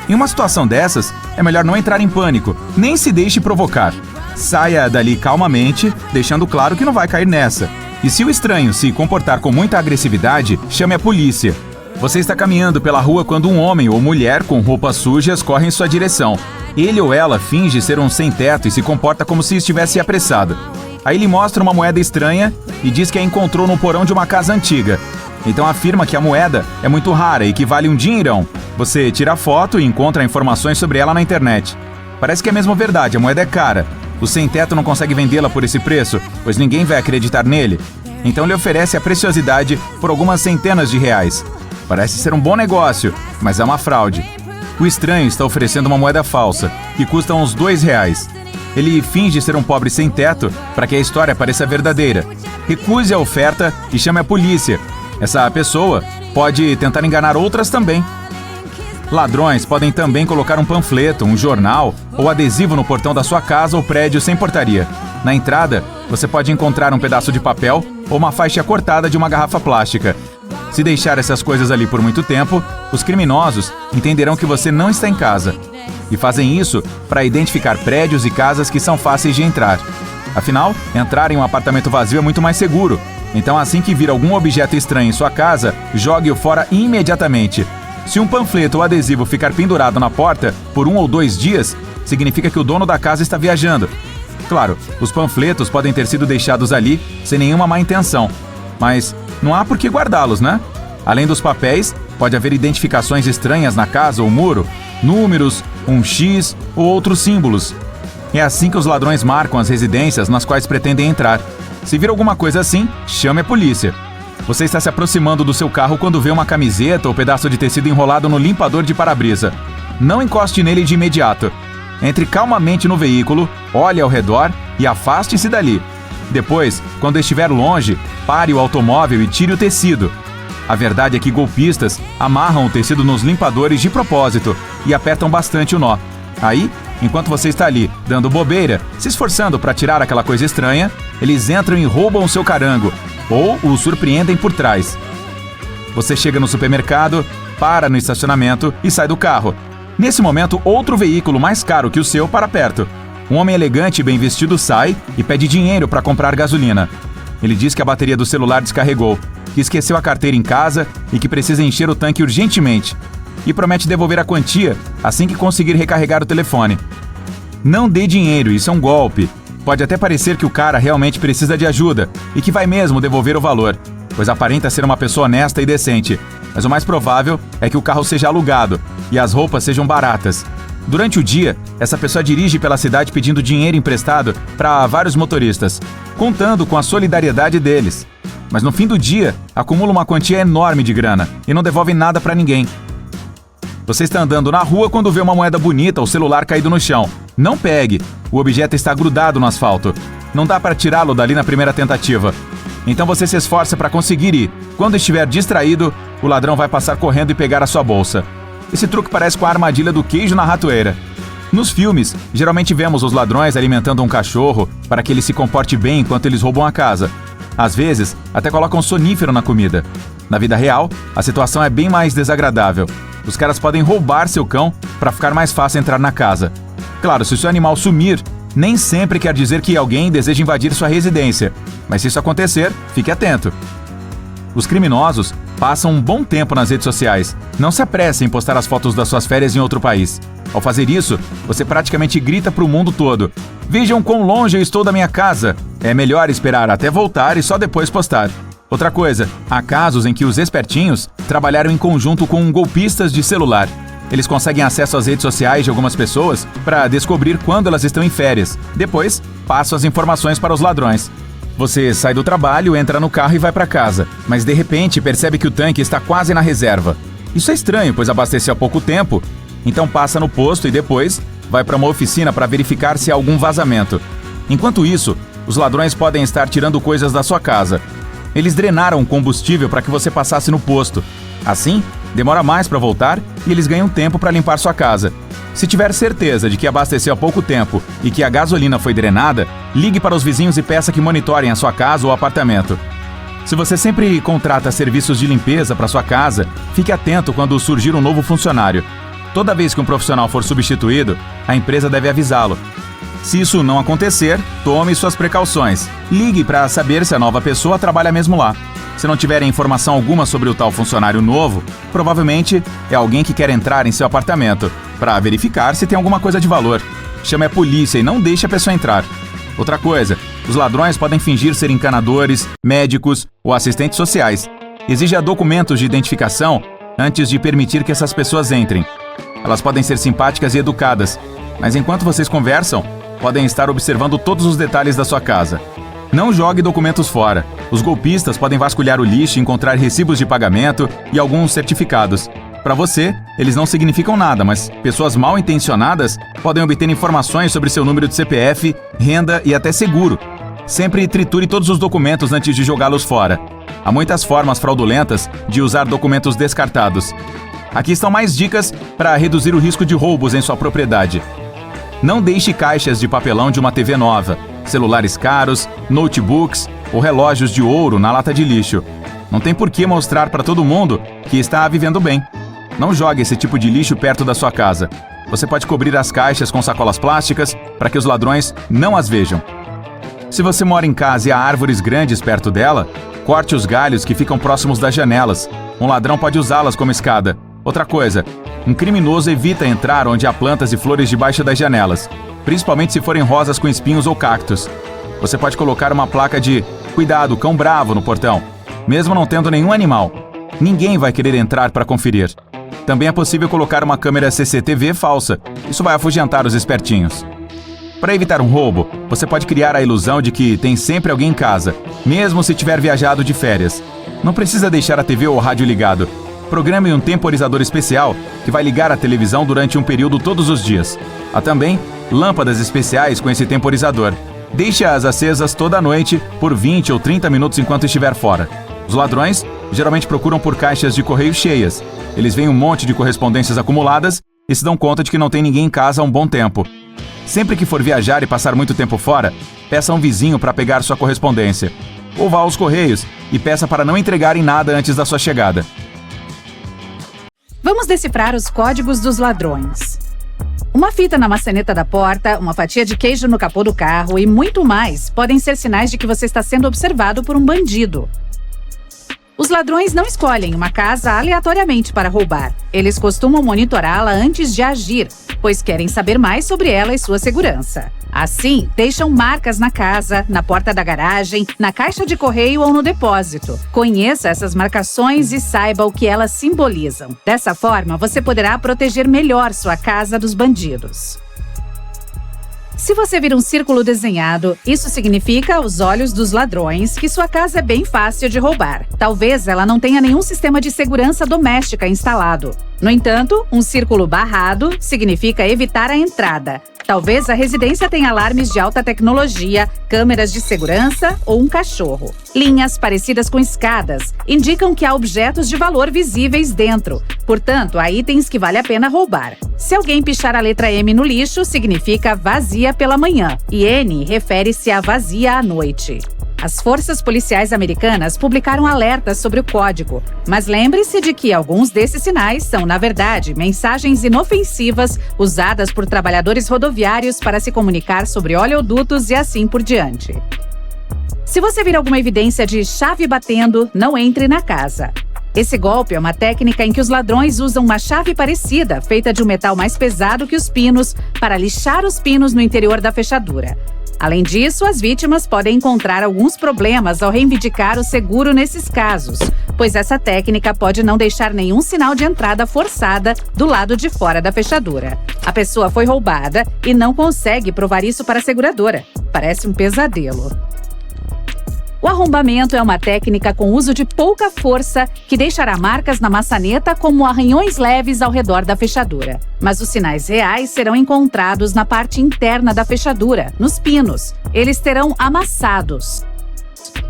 Em uma situação dessas, é melhor não entrar em pânico, nem se deixe provocar. Saia dali calmamente, deixando claro que não vai cair nessa. E se o estranho se comportar com muita agressividade, chame a polícia. Você está caminhando pela rua quando um homem ou mulher com roupas sujas corre em sua direção. Ele ou ela finge ser um sem-teto e se comporta como se estivesse apressado. Aí lhe mostra uma moeda estranha e diz que a encontrou no porão de uma casa antiga. Então afirma que a moeda é muito rara e que vale um dinheirão. Você tira a foto e encontra informações sobre ela na internet. Parece que é mesmo verdade, a moeda é cara. O sem-teto não consegue vendê-la por esse preço, pois ninguém vai acreditar nele. Então lhe oferece a preciosidade por algumas centenas de reais. Parece ser um bom negócio, mas é uma fraude. O estranho está oferecendo uma moeda falsa, que custa uns R$2. Ele finge ser um pobre sem-teto para que a história pareça verdadeira. Recuse a oferta e chame a polícia. Essa pessoa pode tentar enganar outras também. Ladrões podem também colocar um panfleto, um jornal ou adesivo no portão da sua casa ou prédio sem portaria. Na entrada, você pode encontrar um pedaço de papel ou uma faixa cortada de uma garrafa plástica. Se deixar essas coisas ali por muito tempo, os criminosos entenderão que você não está em casa. E fazem isso para identificar prédios e casas que são fáceis de entrar. Afinal, entrar em um apartamento vazio é muito mais seguro. Então, assim que vir algum objeto estranho em sua casa, jogue-o fora imediatamente. Se um panfleto ou adesivo ficar pendurado na porta por 1 ou 2 dias, significa que o dono da casa está viajando. Claro, os panfletos podem ter sido deixados ali sem nenhuma má intenção, mas não há por que guardá-los, né? Além dos papéis, pode haver identificações estranhas na casa ou muro, números, um X ou outros símbolos. É assim que os ladrões marcam as residências nas quais pretendem entrar. Se vir alguma coisa assim, chame a polícia. Você está se aproximando do seu carro quando vê uma camiseta ou pedaço de tecido enrolado no limpador de para-brisa. Não encoste nele de imediato. Entre calmamente no veículo, olhe ao redor e afaste-se dali. Depois, quando estiver longe, pare o automóvel e tire o tecido. A verdade é que golpistas amarram o tecido nos limpadores de propósito e apertam bastante o nó. Aí, enquanto você está ali, dando bobeira, se esforçando para tirar aquela coisa estranha, eles entram e roubam o seu carango, ou o surpreendem por trás. Você chega no supermercado, para no estacionamento e sai do carro. Nesse momento, outro veículo mais caro que o seu para perto. Um homem elegante e bem vestido sai e pede dinheiro para comprar gasolina. Ele diz que a bateria do celular descarregou, que esqueceu a carteira em casa e que precisa encher o tanque urgentemente. E promete devolver a quantia assim que conseguir recarregar o telefone. Não dê dinheiro, isso é um golpe. Pode até parecer que o cara realmente precisa de ajuda e que vai mesmo devolver o valor, pois aparenta ser uma pessoa honesta e decente. Mas o mais provável é que o carro seja alugado e as roupas sejam baratas. Durante o dia, essa pessoa dirige pela cidade pedindo dinheiro emprestado para vários motoristas, contando com a solidariedade deles. Mas no fim do dia, acumula uma quantia enorme de grana e não devolve nada para ninguém. Você está andando na rua quando vê uma moeda bonita ou celular caído no chão. Não pegue, o objeto está grudado no asfalto. Não dá para tirá-lo dali na primeira tentativa. Então você se esforça para conseguir ir. Quando estiver distraído, o ladrão vai passar correndo e pegar a sua bolsa. Esse truque parece com a armadilha do queijo na ratoeira. Nos filmes, geralmente vemos os ladrões alimentando um cachorro para que ele se comporte bem enquanto eles roubam a casa. Às vezes, até colocam sonífero na comida. Na vida real, a situação é bem mais desagradável. Os caras podem roubar seu cão para ficar mais fácil entrar na casa. Claro, se o seu animal sumir, Nem sempre quer dizer que alguém deseja invadir sua residência, mas se isso acontecer, fique atento. Os criminosos passam um bom tempo nas redes sociais. Não se apresse em postar as fotos das suas férias em outro país. Ao fazer isso, você praticamente grita para o mundo todo: vejam quão longe eu estou da minha casa. É melhor esperar até voltar e só depois postar. Outra coisa, há casos em que os espertinhos trabalharam em conjunto com golpistas de celular. Eles conseguem acesso às redes sociais de algumas pessoas para descobrir quando elas estão em férias. Depois, passam as informações para os ladrões. Você sai do trabalho, entra no carro e vai para casa, mas de repente percebe que o tanque está quase na reserva. Isso é estranho, pois abasteceu há pouco tempo, então passa no posto e depois vai para uma oficina para verificar se há algum vazamento. Enquanto isso, os ladrões podem estar tirando coisas da sua casa. Eles drenaram o combustível para que você passasse no posto. Assim, demora mais para voltar e eles ganham tempo para limpar sua casa. Se tiver certeza de que abasteceu há pouco tempo e que a gasolina foi drenada, ligue para os vizinhos e peça que monitorem a sua casa ou apartamento. Se você sempre contrata serviços de limpeza para sua casa, fique atento quando surgir um novo funcionário. Toda vez que um profissional for substituído, a empresa deve avisá-lo. Se isso não acontecer, tome suas precauções. Ligue para saber se a nova pessoa trabalha mesmo lá. Se não tiverem informação alguma sobre o tal funcionário novo, provavelmente é alguém que quer entrar em seu apartamento, para verificar se tem alguma coisa de valor. Chame a polícia e não deixe a pessoa entrar. Outra coisa, os ladrões podem fingir ser encanadores, médicos ou assistentes sociais. Exija documentos de identificação antes de permitir que essas pessoas entrem. Elas podem ser simpáticas e educadas, mas enquanto vocês conversam, podem estar observando todos os detalhes da sua casa. Não jogue documentos fora. Os golpistas podem vasculhar o lixo e encontrar recibos de pagamento e alguns certificados. Para você, eles não significam nada, mas pessoas mal intencionadas podem obter informações sobre seu número de CPF, renda e até seguro. Sempre triture todos os documentos antes de jogá-los fora. Há muitas formas fraudulentas de usar documentos descartados. Aqui estão mais dicas para reduzir o risco de roubos em sua propriedade. Não deixe caixas de papelão de uma TV nova, celulares caros, notebooks ou relógios de ouro na lata de lixo. Não tem por que mostrar para todo mundo que está vivendo bem. Não jogue esse tipo de lixo perto da sua casa. Você pode cobrir as caixas com sacolas plásticas para que os ladrões não as vejam. Se você mora em casa e há árvores grandes perto dela, corte os galhos que ficam próximos das janelas. Um ladrão pode usá-las como escada. Outra coisa, um criminoso evita entrar onde há plantas e flores debaixo das janelas, principalmente se forem rosas com espinhos ou cactos. Você pode colocar uma placa de "Cuidado, cão bravo" no portão, mesmo não tendo nenhum animal. Ninguém vai querer entrar para conferir. Também é possível colocar uma câmera CCTV falsa. Isso vai afugentar os espertinhos. Para evitar um roubo, você pode criar a ilusão de que tem sempre alguém em casa, mesmo se tiver viajado de férias. Não precisa deixar a TV ou o rádio ligado. Programe um temporizador especial que vai ligar a televisão durante um período todos os dias. Há também lâmpadas especiais com esse temporizador. Deixe-as acesas toda a noite por 20 ou 30 minutos enquanto estiver fora. Os ladrões geralmente procuram por caixas de correio cheias. Eles veem um monte de correspondências acumuladas e se dão conta de que não tem ninguém em casa há um bom tempo. Sempre que for viajar e passar muito tempo fora, peça a um vizinho para pegar sua correspondência. Ou vá aos correios e peça para não entregarem nada antes da sua chegada. Vamos decifrar os códigos dos ladrões. Uma fita na maçaneta da porta, uma fatia de queijo no capô do carro e muito mais podem ser sinais de que você está sendo observado por um bandido. Os ladrões não escolhem uma casa aleatoriamente para roubar. Eles costumam monitorá-la antes de agir, pois querem saber mais sobre ela e sua segurança. Assim, deixam marcas na casa, na porta da garagem, na caixa de correio ou no depósito. Conheça essas marcações e saiba o que elas simbolizam. Dessa forma, você poderá proteger melhor sua casa dos bandidos. Se você vir um círculo desenhado, isso significa, aos olhos dos ladrões, que sua casa é bem fácil de roubar. Talvez ela não tenha nenhum sistema de segurança doméstica instalado. No entanto, um círculo barrado significa evitar a entrada. Talvez a residência tenha alarmes de alta tecnologia, câmeras de segurança ou um cachorro. Linhas parecidas com escadas indicam que há objetos de valor visíveis dentro. Portanto, há itens que vale a pena roubar. Se alguém pichar a letra M no lixo, significa vazia pela manhã. E N refere-se a vazia à noite. As forças policiais americanas publicaram alertas sobre o código, mas lembre-se de que alguns desses sinais são, na verdade, mensagens inofensivas usadas por trabalhadores rodoviários para se comunicar sobre oleodutos e assim por diante. Se você vir alguma evidência de chave batendo, não entre na casa. Esse golpe é uma técnica em que os ladrões usam uma chave parecida, feita de um metal mais pesado que os pinos, para lixar os pinos no interior da fechadura. Além disso, as vítimas podem encontrar alguns problemas ao reivindicar o seguro nesses casos, pois essa técnica pode não deixar nenhum sinal de entrada forçada do lado de fora da fechadura. A pessoa foi roubada e não consegue provar isso para a seguradora. Parece um pesadelo. O arrombamento é uma técnica com uso de pouca força que deixará marcas na maçaneta como arranhões leves ao redor da fechadura. Mas os sinais reais serão encontrados na parte interna da fechadura, nos pinos. Eles terão amassados.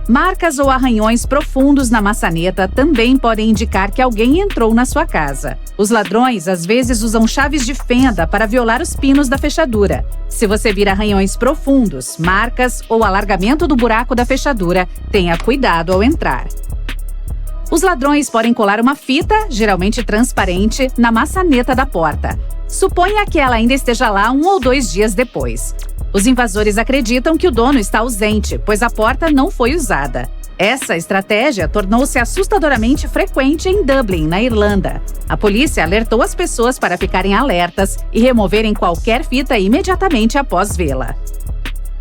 Marcas ou arranhões profundos na maçaneta também podem indicar que alguém entrou na sua casa. Os ladrões às vezes usam chaves de fenda para violar os pinos da fechadura. Se você vir arranhões profundos, marcas ou alargamento do buraco da fechadura, tenha cuidado ao entrar. Os ladrões podem colar uma fita, geralmente transparente, na maçaneta da porta. Suponha que ela ainda esteja lá 1 ou 2 dias depois. Os invasores acreditam que o dono está ausente, pois a porta não foi usada. Essa estratégia tornou-se assustadoramente frequente em Dublin, na Irlanda. A polícia alertou as pessoas para ficarem alertas e removerem qualquer fita imediatamente após vê-la.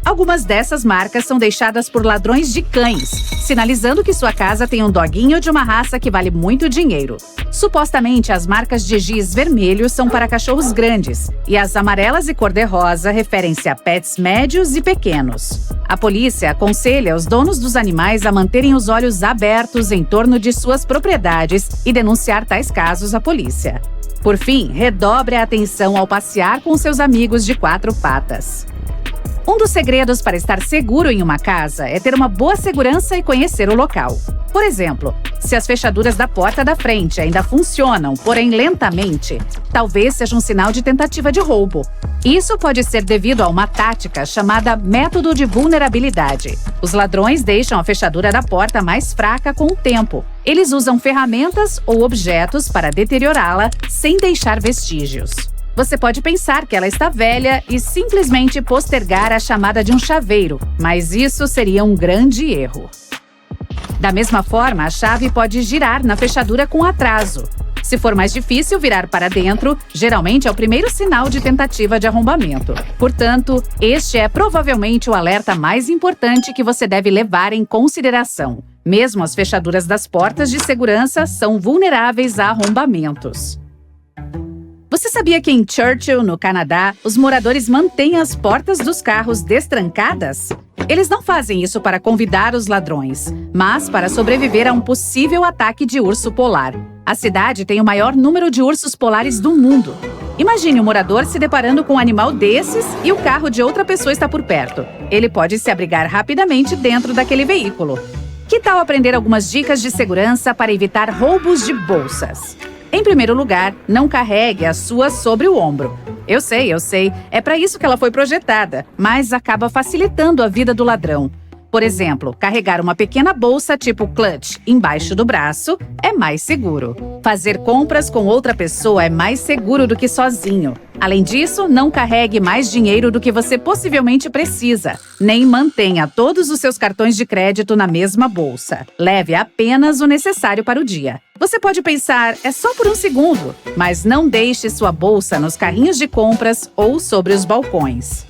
Algumas dessas marcas são deixadas por ladrões de cães, sinalizando que sua casa tem um doguinho de uma raça que vale muito dinheiro. Supostamente, as marcas de giz vermelho são para cachorros grandes, e as amarelas e cor-de-rosa referem-se a pets médios e pequenos. A polícia aconselha os donos dos animais a manterem os olhos abertos em torno de suas propriedades e denunciar tais casos à polícia. Por fim, redobre a atenção ao passear com seus amigos de 4 patas. Um dos segredos para estar seguro em uma casa é ter uma boa segurança e conhecer o local. Por exemplo, se as fechaduras da porta da frente ainda funcionam, porém lentamente, talvez seja um sinal de tentativa de roubo. Isso pode ser devido a uma tática chamada método de vulnerabilidade. Os ladrões deixam a fechadura da porta mais fraca com o tempo. Eles usam ferramentas ou objetos para deteriorá-la sem deixar vestígios. Você pode pensar que ela está velha e simplesmente postergar a chamada de um chaveiro, mas isso seria um grande erro. Da mesma forma, a chave pode girar na fechadura com atraso. Se for mais difícil virar para dentro, geralmente é o primeiro sinal de tentativa de arrombamento. Portanto, este é provavelmente o alerta mais importante que você deve levar em consideração. Mesmo as fechaduras das portas de segurança são vulneráveis a arrombamentos. Você sabia que em Churchill, no Canadá, os moradores mantêm as portas dos carros destrancadas? Eles não fazem isso para convidar os ladrões, mas para sobreviver a um possível ataque de urso polar. A cidade tem o maior número de ursos polares do mundo. Imagine um morador se deparando com um animal desses e o carro de outra pessoa está por perto. Ele pode se abrigar rapidamente dentro daquele veículo. Que tal aprender algumas dicas de segurança para evitar roubos de bolsas? Em primeiro lugar, não carregue a sua sobre o ombro. Eu sei, é para isso que ela foi projetada, mas acaba facilitando a vida do ladrão. Por exemplo, carregar uma pequena bolsa tipo clutch embaixo do braço é mais seguro. Fazer compras com outra pessoa é mais seguro do que sozinho. Além disso, não carregue mais dinheiro do que você possivelmente precisa. Nem mantenha todos os seus cartões de crédito na mesma bolsa. Leve apenas o necessário para o dia. Você pode pensar, é só por um segundo, mas não deixe sua bolsa nos carrinhos de compras ou sobre os balcões.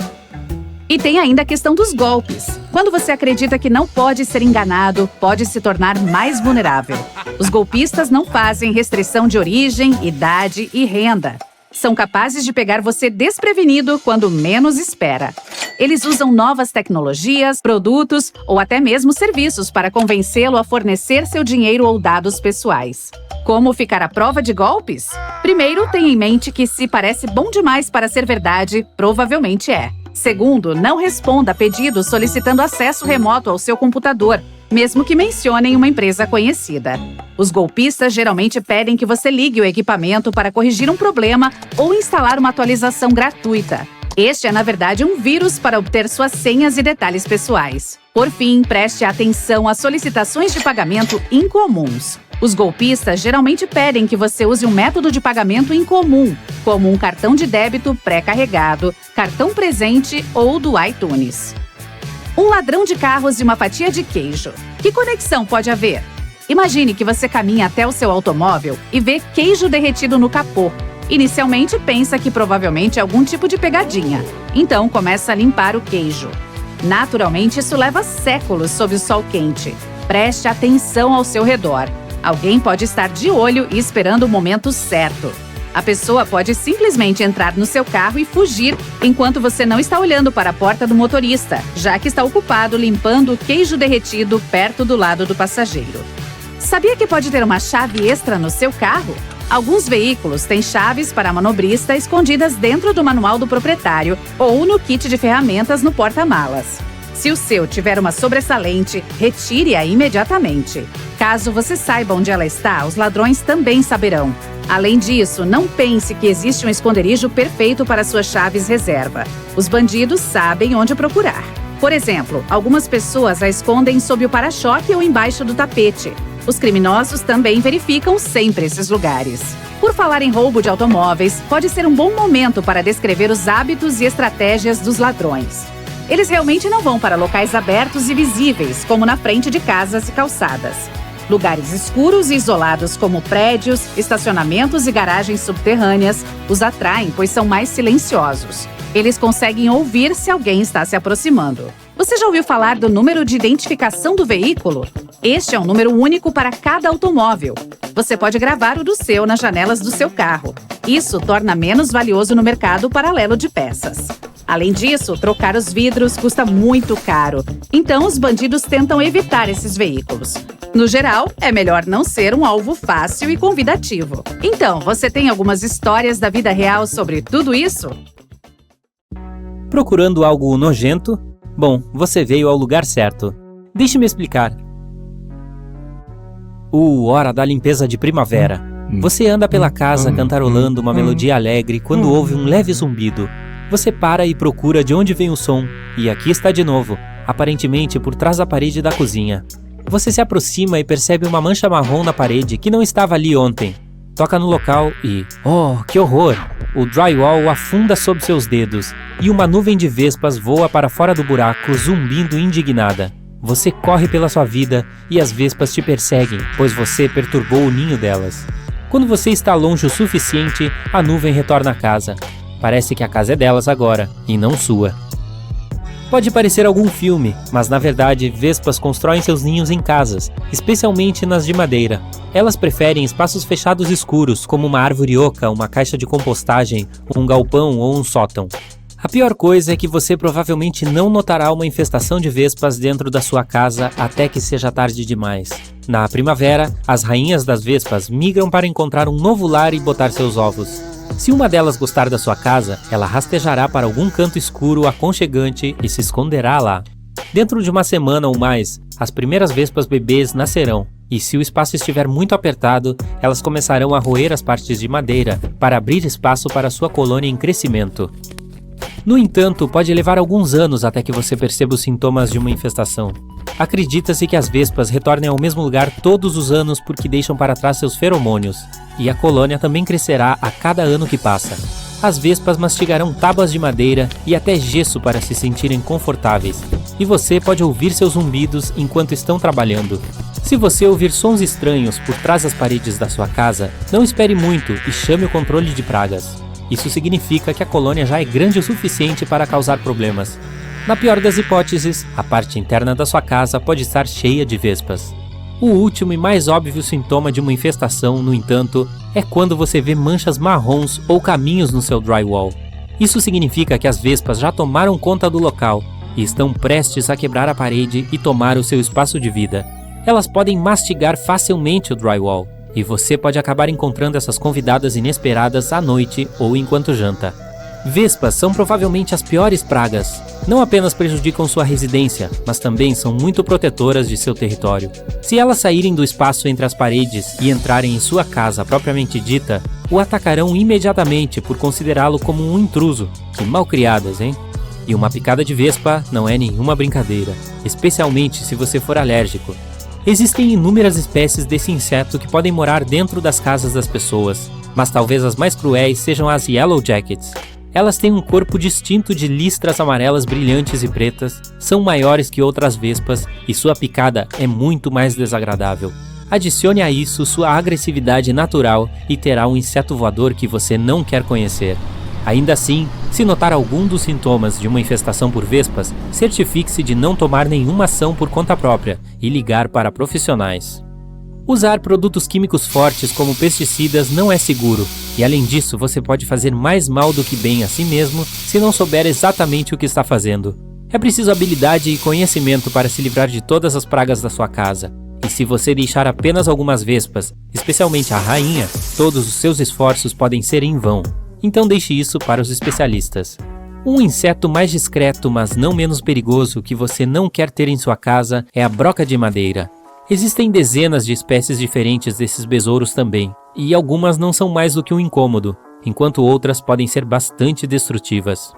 E tem ainda a questão dos golpes. Quando você acredita que não pode ser enganado, pode se tornar mais vulnerável. Os golpistas não fazem restrição de origem, idade e renda. São capazes de pegar você desprevenido quando menos espera. Eles usam novas tecnologias, produtos ou até mesmo serviços para convencê-lo a fornecer seu dinheiro ou dados pessoais. Como ficar à prova de golpes? Primeiro, tenha em mente que se parece bom demais para ser verdade, provavelmente é. Segundo, não responda a pedidos solicitando acesso remoto ao seu computador, mesmo que mencionem uma empresa conhecida. Os golpistas geralmente pedem que você ligue o equipamento para corrigir um problema ou instalar uma atualização gratuita. Este é, na verdade, um vírus para obter suas senhas e detalhes pessoais. Por fim, preste atenção às solicitações de pagamento incomuns. Os golpistas geralmente pedem que você use um método de pagamento incomum, como um cartão de débito pré-carregado, cartão presente ou do iTunes. Um ladrão de carros e uma fatia de queijo. Que conexão pode haver? Imagine que você caminha até o seu automóvel e vê queijo derretido no capô. Inicialmente pensa que provavelmente é algum tipo de pegadinha. Então começa a limpar o queijo. Naturalmente, isso leva séculos sob o sol quente. Preste atenção ao seu redor. Alguém pode estar de olho e esperando o momento certo. A pessoa pode simplesmente entrar no seu carro e fugir enquanto você não está olhando para a porta do motorista, já que está ocupado limpando o queijo derretido perto do lado do passageiro. Sabia que pode ter uma chave extra no seu carro? Alguns veículos têm chaves para manobrista escondidas dentro do manual do proprietário ou no kit de ferramentas no porta-malas. Se o seu tiver uma sobressalente, retire-a imediatamente. Caso você saiba onde ela está, os ladrões também saberão. Além disso, não pense que existe um esconderijo perfeito para suas chaves reserva. Os bandidos sabem onde procurar. Por exemplo, algumas pessoas a escondem sob o para-choque ou embaixo do tapete. Os criminosos também verificam sempre esses lugares. Por falar em roubo de automóveis, pode ser um bom momento para descrever os hábitos e estratégias dos ladrões. Eles realmente não vão para locais abertos e visíveis, como na frente de casas e calçadas. Lugares escuros e isolados como prédios, estacionamentos e garagens subterrâneas os atraem, pois são mais silenciosos. Eles conseguem ouvir se alguém está se aproximando. Você já ouviu falar do número de identificação do veículo? Este é um número único para cada automóvel. Você pode gravar o do seu nas janelas do seu carro. Isso torna menos valioso no mercado paralelo de peças. Além disso, trocar os vidros custa muito caro. Então, os bandidos tentam evitar esses veículos. No geral, é melhor não ser um alvo fácil e convidativo. Então, você tem algumas histórias da vida real sobre tudo isso? Procurando algo nojento? Bom, você veio ao lugar certo. Deixe-me explicar. Hora da limpeza de primavera. Você anda pela casa cantarolando uma melodia alegre quando ouve um leve zumbido. Você para e procura de onde vem o som, e aqui está de novo, aparentemente por trás da parede da cozinha. Você se aproxima e percebe uma mancha marrom na parede que não estava ali ontem. Toca no local e... oh, que horror! O drywall afunda sob seus dedos, e uma nuvem de vespas voa para fora do buraco, zumbindo indignada. Você corre pela sua vida e as vespas te perseguem, pois você perturbou o ninho delas. Quando você está longe o suficiente, a nuvem retorna à casa. Parece que a casa é delas agora, e não sua. Pode parecer algum filme, mas na verdade, vespas constroem seus ninhos em casas, especialmente nas de madeira. Elas preferem espaços fechados escuros, como uma árvore oca, uma caixa de compostagem, um galpão ou um sótão. A pior coisa é que você provavelmente não notará uma infestação de vespas dentro da sua casa até que seja tarde demais. Na primavera, as rainhas das vespas migram para encontrar um novo lar e botar seus ovos. Se uma delas gostar da sua casa, ela rastejará para algum canto escuro aconchegante e se esconderá lá. Dentro de uma semana ou mais, as primeiras vespas bebês nascerão, e se o espaço estiver muito apertado, elas começarão a roer as partes de madeira para abrir espaço para sua colônia em crescimento. No entanto, pode levar alguns anos até que você perceba os sintomas de uma infestação. Acredita-se que as vespas retornem ao mesmo lugar todos os anos porque deixam para trás seus feromônios, e a colônia também crescerá a cada ano que passa. As vespas mastigarão tábuas de madeira e até gesso para se sentirem confortáveis, e você pode ouvir seus zumbidos enquanto estão trabalhando. Se você ouvir sons estranhos por trás das paredes da sua casa, não espere muito e chame o controle de pragas. Isso significa que a colônia já é grande o suficiente para causar problemas. Na pior das hipóteses, a parte interna da sua casa pode estar cheia de vespas. O último e mais óbvio sintoma de uma infestação, no entanto, é quando você vê manchas marrons ou caminhos no seu drywall. Isso significa que as vespas já tomaram conta do local e estão prestes a quebrar a parede e tomar o seu espaço de vida. Elas podem mastigar facilmente o drywall, e você pode acabar encontrando essas convidadas inesperadas à noite ou enquanto janta. Vespas são provavelmente as piores pragas. Não apenas prejudicam sua residência, mas também são muito protetoras de seu território. Se elas saírem do espaço entre as paredes e entrarem em sua casa propriamente dita, o atacarão imediatamente por considerá-lo como um intruso. Que malcriadas, hein? E uma picada de vespa não é nenhuma brincadeira, especialmente se você for alérgico. Existem inúmeras espécies desse inseto que podem morar dentro das casas das pessoas, mas talvez as mais cruéis sejam as Yellow Jackets. Elas têm um corpo distinto de listras amarelas brilhantes e pretas, são maiores que outras vespas e sua picada é muito mais desagradável. Adicione a isso sua agressividade natural e terá um inseto voador que você não quer conhecer. Ainda assim, se notar algum dos sintomas de uma infestação por vespas, certifique-se de não tomar nenhuma ação por conta própria e ligar para profissionais. Usar produtos químicos fortes como pesticidas não é seguro, e além disso você pode fazer mais mal do que bem a si mesmo se não souber exatamente o que está fazendo. É preciso habilidade e conhecimento para se livrar de todas as pragas da sua casa, e se você deixar apenas algumas vespas, especialmente a rainha, todos os seus esforços podem ser em vão. Então deixe isso para os especialistas. Um inseto mais discreto, mas não menos perigoso que você não quer ter em sua casa é a broca de madeira. Existem dezenas de espécies diferentes desses besouros também, e algumas não são mais do que um incômodo, enquanto outras podem ser bastante destrutivas.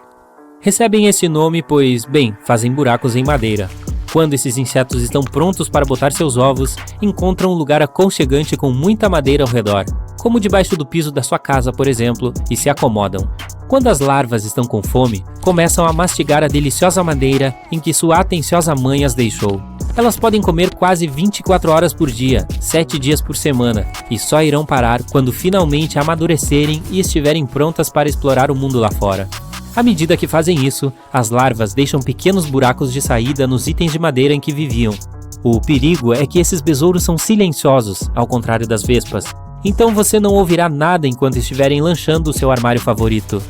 Recebem esse nome pois, bem, fazem buracos em madeira. Quando esses insetos estão prontos para botar seus ovos, encontram um lugar aconchegante com muita madeira ao redor, como debaixo do piso da sua casa, por exemplo, e se acomodam. Quando as larvas estão com fome, começam a mastigar a deliciosa madeira em que sua atenciosa mãe as deixou. Elas podem comer quase 24 horas por dia, 7 dias por semana, e só irão parar quando finalmente amadurecerem e estiverem prontas para explorar o mundo lá fora. À medida que fazem isso, as larvas deixam pequenos buracos de saída nos itens de madeira em que viviam. O perigo é que esses besouros são silenciosos, ao contrário das vespas, então você não ouvirá nada enquanto estiverem lanchando o seu armário favorito.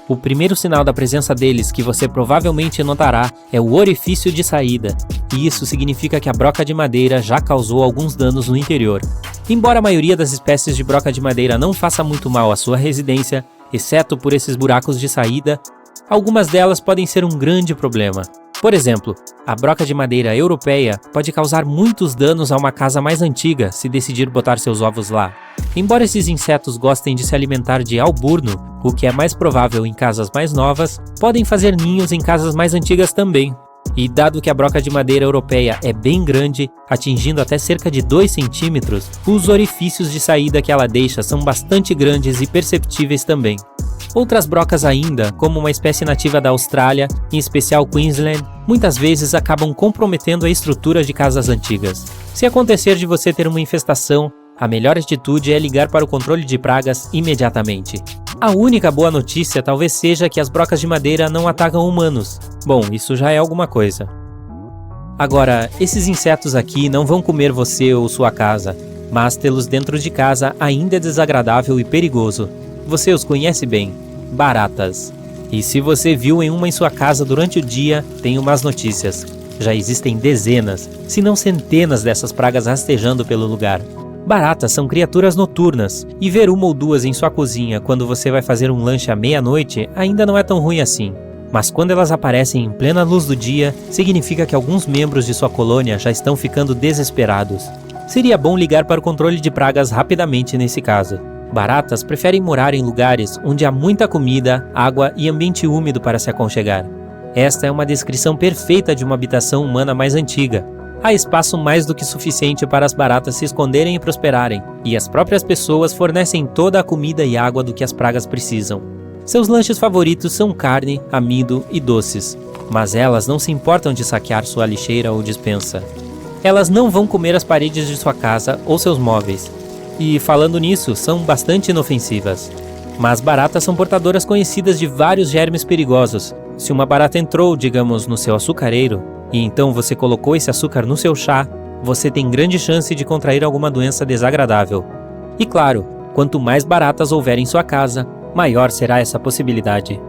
O primeiro sinal da presença deles que você provavelmente notará é o orifício de saída, e isso significa que a broca de madeira já causou alguns danos no interior. Embora a maioria das espécies de broca de madeira não faça muito mal à sua residência, exceto por esses buracos de saída, algumas delas podem ser um grande problema. Por exemplo, a broca de madeira europeia pode causar muitos danos a uma casa mais antiga se decidir botar seus ovos lá. Embora esses insetos gostem de se alimentar de alburno, o que é mais provável em casas mais novas, podem fazer ninhos em casas mais antigas também. E dado que a broca de madeira europeia é bem grande, atingindo até cerca de 2 centímetros, os orifícios de saída que ela deixa são bastante grandes e perceptíveis também. Outras brocas ainda, como uma espécie nativa da Austrália, em especial Queensland, muitas vezes acabam comprometendo a estrutura de casas antigas. Se acontecer de você ter uma infestação, a melhor atitude é ligar para o controle de pragas imediatamente. A única boa notícia talvez seja que as brocas de madeira não atacam humanos. Bom, isso já é alguma coisa. Agora, esses insetos aqui não vão comer você ou sua casa, mas tê-los dentro de casa ainda é desagradável e perigoso. Você os conhece bem, baratas. E se você viu em uma em sua casa durante o dia, tenho más notícias. Já existem dezenas, se não centenas dessas pragas rastejando pelo lugar. Baratas são criaturas noturnas, e ver uma ou duas em sua cozinha quando você vai fazer um lanche à meia-noite ainda não é tão ruim assim. Mas quando elas aparecem em plena luz do dia, significa que alguns membros de sua colônia já estão ficando desesperados. Seria bom ligar para o controle de pragas rapidamente nesse caso. Baratas preferem morar em lugares onde há muita comida, água e ambiente úmido para se aconchegar. Esta é uma descrição perfeita de uma habitação humana mais antiga. Há espaço mais do que suficiente para as baratas se esconderem e prosperarem, e as próprias pessoas fornecem toda a comida e água do que as pragas precisam. Seus lanches favoritos são carne, amido e doces, mas elas não se importam de saquear sua lixeira ou despensa. Elas não vão comer as paredes de sua casa ou seus móveis. E, falando nisso, são bastante inofensivas. Mas baratas são portadoras conhecidas de vários germes perigosos. Se uma barata entrou, digamos, no seu açucareiro, e então você colocou esse açúcar no seu chá, você tem grande chance de contrair alguma doença desagradável. E claro, quanto mais baratas houver em sua casa, maior será essa possibilidade.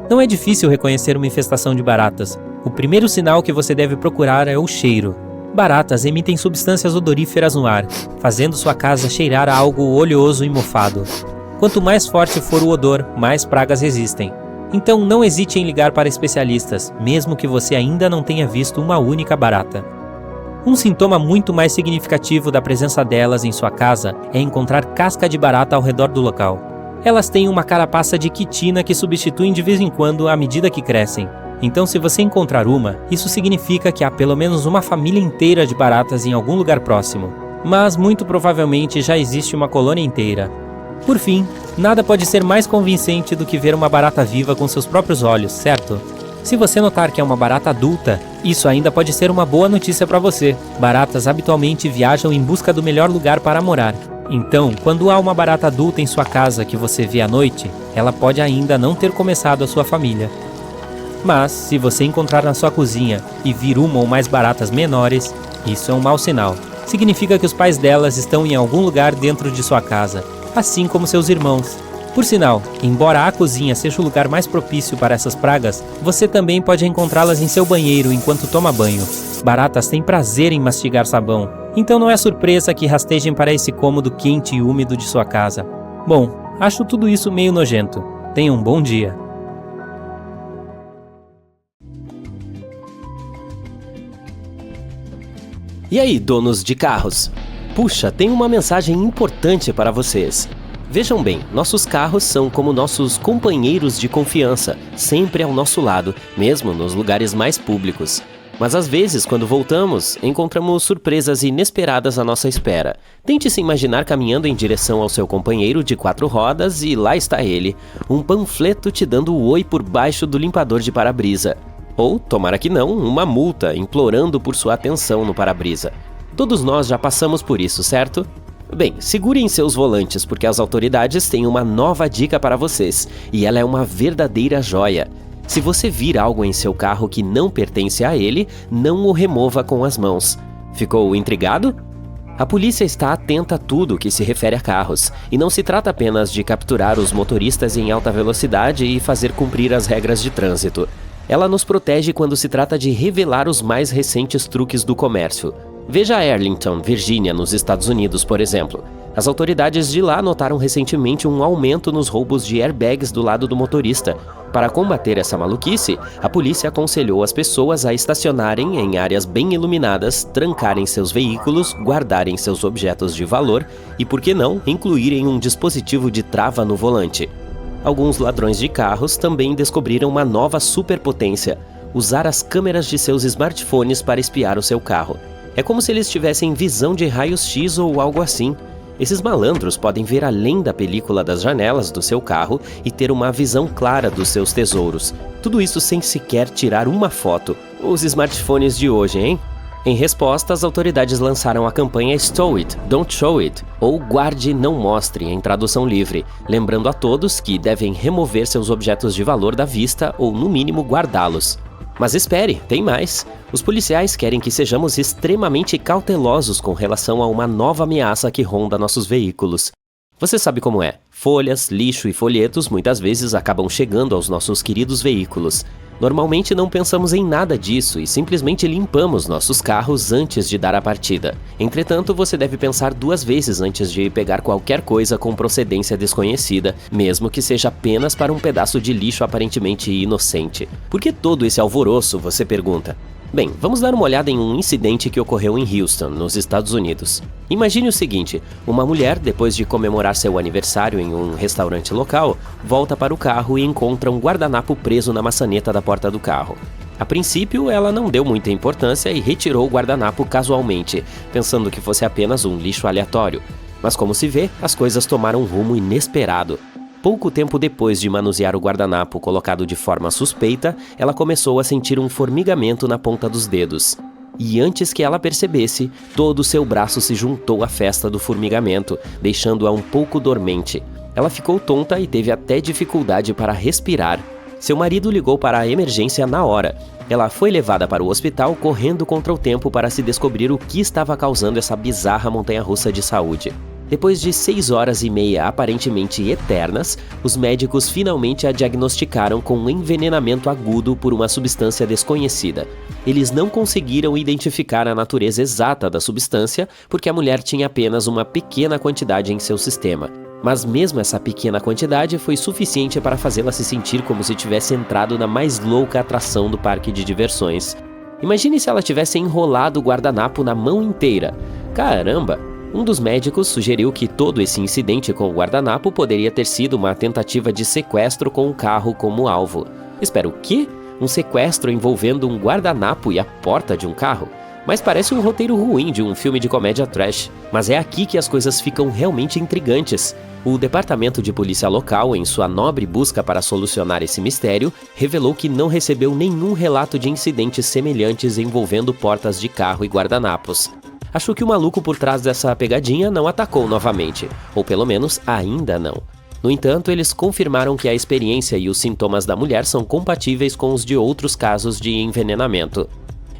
Não é difícil reconhecer uma infestação de baratas. O primeiro sinal que você deve procurar é o cheiro. Baratas emitem substâncias odoríferas no ar, fazendo sua casa cheirar a algo oleoso e mofado. Quanto mais forte for o odor, mais pragas existem. Então não hesite em ligar para especialistas, mesmo que você ainda não tenha visto uma única barata. Um sintoma muito mais significativo da presença delas em sua casa é encontrar casca de barata ao redor do local. Elas têm uma carapaça de quitina que substituem de vez em quando à medida que crescem. Então, se você encontrar uma, isso significa que há pelo menos uma família inteira de baratas em algum lugar próximo. Mas, muito provavelmente, já existe uma colônia inteira. Por fim, nada pode ser mais convincente do que ver uma barata viva com seus próprios olhos, certo? Se você notar que é uma barata adulta, isso ainda pode ser uma boa notícia para você. Baratas habitualmente viajam em busca do melhor lugar para morar. Então, quando há uma barata adulta em sua casa que você vê à noite, ela pode ainda não ter começado a sua família. Mas, se você encontrar na sua cozinha e vir uma ou mais baratas menores, isso é um mau sinal. Significa que os pais delas estão em algum lugar dentro de sua casa, assim como seus irmãos. Por sinal, embora a cozinha seja o lugar mais propício para essas pragas, você também pode encontrá-las em seu banheiro enquanto toma banho. Baratas têm prazer em mastigar sabão, então não é surpresa que rastejem para esse cômodo quente e úmido de sua casa. Bom, acho tudo isso meio nojento. Tenha um bom dia. E aí, donos de carros? Puxa, tem uma mensagem importante para vocês. Vejam bem, nossos carros são como nossos companheiros de confiança, sempre ao nosso lado, mesmo nos lugares mais públicos. Mas às vezes, quando voltamos, encontramos surpresas inesperadas à nossa espera. Tente se imaginar caminhando em direção ao seu companheiro de 4 rodas e lá está ele, um panfleto te dando o oi por baixo do limpador de para-brisa. Ou, tomara que não, uma multa implorando por sua atenção no para-brisa. Todos nós já passamos por isso, certo? Bem, segurem seus volantes porque as autoridades têm uma nova dica para vocês, e ela é uma verdadeira joia. Se você vir algo em seu carro que não pertence a ele, não o remova com as mãos. Ficou intrigado? A polícia está atenta a tudo que se refere a carros, e não se trata apenas de capturar os motoristas em alta velocidade e fazer cumprir as regras de trânsito. Ela nos protege quando se trata de revelar os mais recentes truques do comércio. Veja Arlington, Virgínia, nos Estados Unidos, por exemplo. As autoridades de lá notaram recentemente um aumento nos roubos de airbags do lado do motorista. Para combater essa maluquice, a polícia aconselhou as pessoas a estacionarem em áreas bem iluminadas, trancarem seus veículos, guardarem seus objetos de valor e, por que não, incluírem um dispositivo de trava no volante. Alguns ladrões de carros também descobriram uma nova superpotência: usar as câmeras de seus smartphones para espiar o seu carro. É como se eles tivessem visão de raios-x ou algo assim. Esses malandros podem ver além da película das janelas do seu carro e ter uma visão clara dos seus tesouros. Tudo isso sem sequer tirar uma foto. Os smartphones de hoje, hein? Em resposta, as autoridades lançaram a campanha Stow It, Don't Show It, ou Guarde, Não Mostre, em tradução livre, lembrando a todos que devem remover seus objetos de valor da vista ou, no mínimo, guardá-los. Mas espere, tem mais. Os policiais querem que sejamos extremamente cautelosos com relação a uma nova ameaça que ronda nossos veículos. Você sabe como é. Folhas, lixo e folhetos muitas vezes acabam chegando aos nossos queridos veículos. Normalmente não pensamos em nada disso e simplesmente limpamos nossos carros antes de dar a partida. Entretanto, você deve pensar 2 vezes antes de pegar qualquer coisa com procedência desconhecida, mesmo que seja apenas para um pedaço de lixo aparentemente inocente. Por que todo esse alvoroço, você pergunta? Bem, vamos dar uma olhada em um incidente que ocorreu em Houston, nos Estados Unidos. Imagine o seguinte: uma mulher, depois de comemorar seu aniversário em um restaurante local, volta para o carro e encontra um guardanapo preso na maçaneta da porta do carro. A princípio, ela não deu muita importância e retirou o guardanapo casualmente, pensando que fosse apenas um lixo aleatório. Mas como se vê, as coisas tomaram um rumo inesperado. Pouco tempo depois de manusear o guardanapo colocado de forma suspeita, ela começou a sentir um formigamento na ponta dos dedos. E antes que ela percebesse, todo o seu braço se juntou à festa do formigamento, deixando-a um pouco dormente. Ela ficou tonta e teve até dificuldade para respirar. Seu marido ligou para a emergência na hora. Ela foi levada para o hospital correndo contra o tempo para se descobrir o que estava causando essa bizarra montanha-russa de saúde. Depois de 6 horas e meia aparentemente eternas, os médicos finalmente a diagnosticaram com um envenenamento agudo por uma substância desconhecida. Eles não conseguiram identificar a natureza exata da substância porque a mulher tinha apenas uma pequena quantidade em seu sistema. Mas mesmo essa pequena quantidade foi suficiente para fazê-la se sentir como se tivesse entrado na mais louca atração do parque de diversões. Imagine se ela tivesse enrolado o guardanapo na mão inteira. Caramba! Um dos médicos sugeriu que todo esse incidente com o guardanapo poderia ter sido uma tentativa de sequestro com o carro como alvo. Espera, o quê? Um sequestro envolvendo um guardanapo e a porta de um carro? Mas parece um roteiro ruim de um filme de comédia trash. Mas é aqui que as coisas ficam realmente intrigantes. O departamento de polícia local, em sua nobre busca para solucionar esse mistério, revelou que não recebeu nenhum relato de incidentes semelhantes envolvendo portas de carro e guardanapos. Acho que o maluco por trás dessa pegadinha não atacou novamente, ou pelo menos ainda não. No entanto, eles confirmaram que a experiência e os sintomas da mulher são compatíveis com os de outros casos de envenenamento.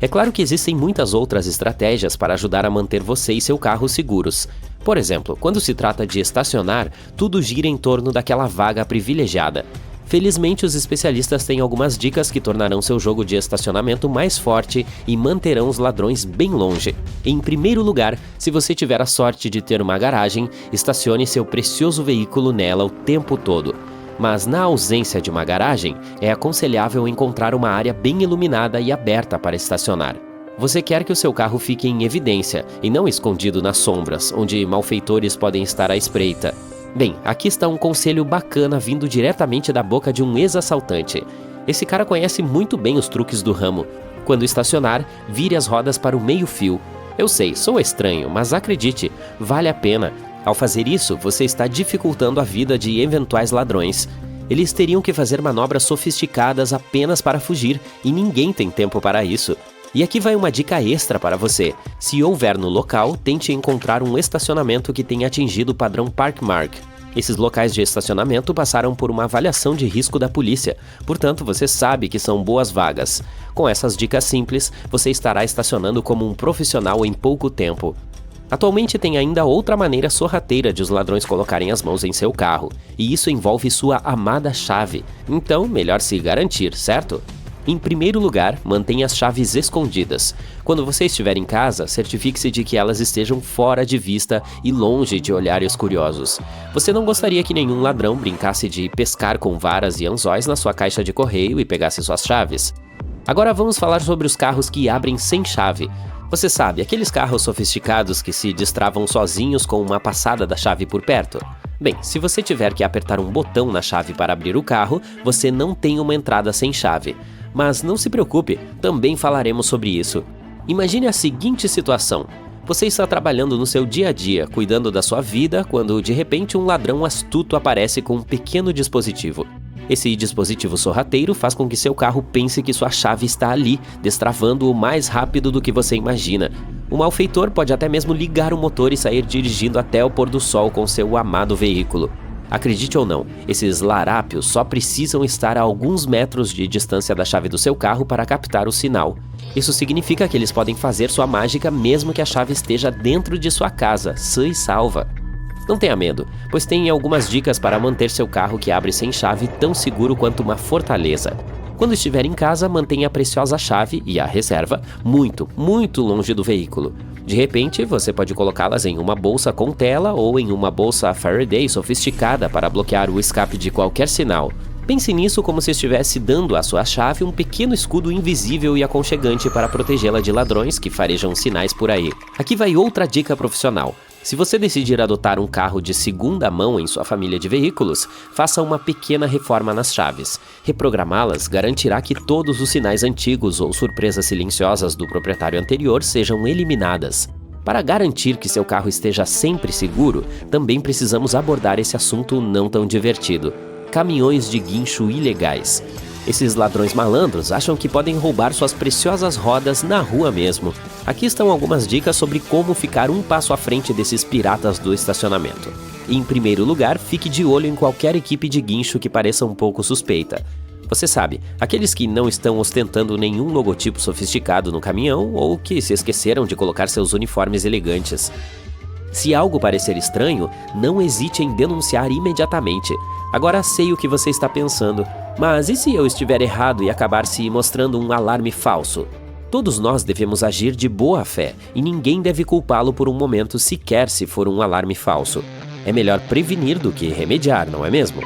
É claro que existem muitas outras estratégias para ajudar a manter você e seu carro seguros. Por exemplo, quando se trata de estacionar, tudo gira em torno daquela vaga privilegiada. Felizmente, os especialistas têm algumas dicas que tornarão seu jogo de estacionamento mais forte e manterão os ladrões bem longe. Em primeiro lugar, se você tiver a sorte de ter uma garagem, estacione seu precioso veículo nela o tempo todo. Mas na ausência de uma garagem, é aconselhável encontrar uma área bem iluminada e aberta para estacionar. Você quer que o seu carro fique em evidência e não escondido nas sombras, onde malfeitores podem estar à espreita. Bem, aqui está um conselho bacana vindo diretamente da boca de um ex-assaltante. Esse cara conhece muito bem os truques do ramo. Quando estacionar, vire as rodas para o meio-fio. Eu sei, sou estranho, mas acredite, vale a pena. Ao fazer isso, você está dificultando a vida de eventuais ladrões. Eles teriam que fazer manobras sofisticadas apenas para fugir, e ninguém tem tempo para isso. E aqui vai uma dica extra para você. Se houver no local, tente encontrar um estacionamento que tenha atingido o padrão Parkmark. Esses locais de estacionamento passaram por uma avaliação de risco da polícia, portanto você sabe que são boas vagas. Com essas dicas simples, você estará estacionando como um profissional em pouco tempo. Atualmente tem ainda outra maneira sorrateira de os ladrões colocarem as mãos em seu carro, e isso envolve sua amada chave. Então, melhor se garantir, certo? Em primeiro lugar, mantenha as chaves escondidas. Quando você estiver em casa, certifique-se de que elas estejam fora de vista e longe de olhares curiosos. Você não gostaria que nenhum ladrão brincasse de pescar com varas e anzóis na sua caixa de correio e pegasse suas chaves. Agora vamos falar sobre os carros que abrem sem chave. Você sabe, aqueles carros sofisticados que se destravam sozinhos com uma passada da chave por perto? Bem, se você tiver que apertar um botão na chave para abrir o carro, você não tem uma entrada sem chave. Mas não se preocupe, também falaremos sobre isso. Imagine a seguinte situação. Você está trabalhando no seu dia a dia, cuidando da sua vida, quando de repente um ladrão astuto aparece com um pequeno dispositivo. Esse dispositivo sorrateiro faz com que seu carro pense que sua chave está ali, destravando-o mais rápido do que você imagina. O malfeitor pode até mesmo ligar o motor e sair dirigindo até o pôr do sol com seu amado veículo. Acredite ou não, esses larápios só precisam estar a alguns metros de distância da chave do seu carro para captar o sinal. Isso significa que eles podem fazer sua mágica mesmo que a chave esteja dentro de sua casa, sã e salva. Não tenha medo, pois tem algumas dicas para manter seu carro que abre sem chave tão seguro quanto uma fortaleza. Quando estiver em casa, mantenha a preciosa chave e a reserva muito, muito longe do veículo. De repente, você pode colocá-las em uma bolsa com tela ou em uma bolsa Faraday sofisticada para bloquear o escape de qualquer sinal. Pense nisso como se estivesse dando à sua chave um pequeno escudo invisível e aconchegante para protegê-la de ladrões que farejam sinais por aí. Aqui vai outra dica profissional. Se você decidir adotar um carro de segunda mão em sua família de veículos, faça uma pequena reforma nas chaves. Reprogramá-las garantirá que todos os sinais antigos ou surpresas silenciosas do proprietário anterior sejam eliminadas. Para garantir que seu carro esteja sempre seguro, também precisamos abordar esse assunto não tão divertido: caminhões de guincho ilegais. Esses ladrões malandros acham que podem roubar suas preciosas rodas na rua mesmo. Aqui estão algumas dicas sobre como ficar um passo à frente desses piratas do estacionamento. Em primeiro lugar, fique de olho em qualquer equipe de guincho que pareça um pouco suspeita. Você sabe, aqueles que não estão ostentando nenhum logotipo sofisticado no caminhão ou que se esqueceram de colocar seus uniformes elegantes. Se algo parecer estranho, não hesite em denunciar imediatamente. Agora sei o que você está pensando, mas e se eu estiver errado e acabar se mostrando um alarme falso? Todos nós devemos agir de boa fé e ninguém deve culpá-lo por um momento sequer se for um alarme falso. É melhor prevenir do que remediar, não é mesmo?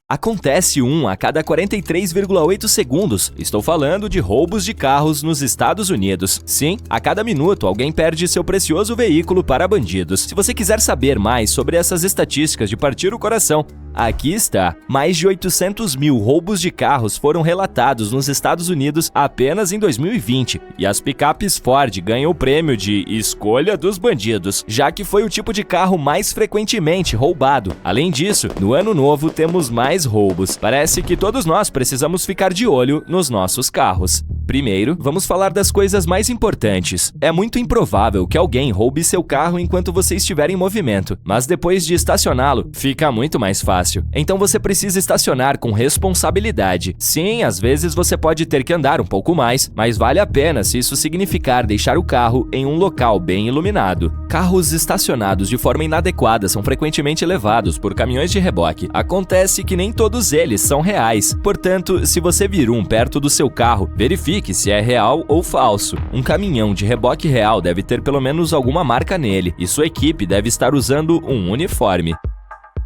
Acontece um a cada 43,8 segundos. Estou falando de roubos de carros nos Estados Unidos. Sim, a cada minuto alguém perde seu precioso veículo para bandidos. Se você quiser saber mais sobre essas estatísticas de partir o coração, aqui está. Mais de 800 mil roubos de carros foram relatados nos Estados Unidos apenas em 2020. E as picapes Ford ganham o prêmio de Escolha dos Bandidos, já que foi o tipo de carro mais frequentemente roubado. Além disso, no ano novo temos mais roubos. Parece que todos nós precisamos ficar de olho nos nossos carros. Primeiro, vamos falar das coisas mais importantes. É muito improvável que alguém roube seu carro enquanto você estiver em movimento, mas depois de estacioná-lo, fica muito mais fácil. Então você precisa estacionar com responsabilidade. Sim, às vezes você pode ter que andar um pouco mais, mas vale a pena se isso significar deixar o carro em um local bem iluminado. Carros estacionados de forma inadequada são frequentemente levados por caminhões de reboque. Acontece que nem todos eles são reais. Portanto, se você vir um perto do seu carro, verifique se é real ou falso. Um caminhão de reboque real deve ter pelo menos alguma marca nele, e sua equipe deve estar usando um uniforme.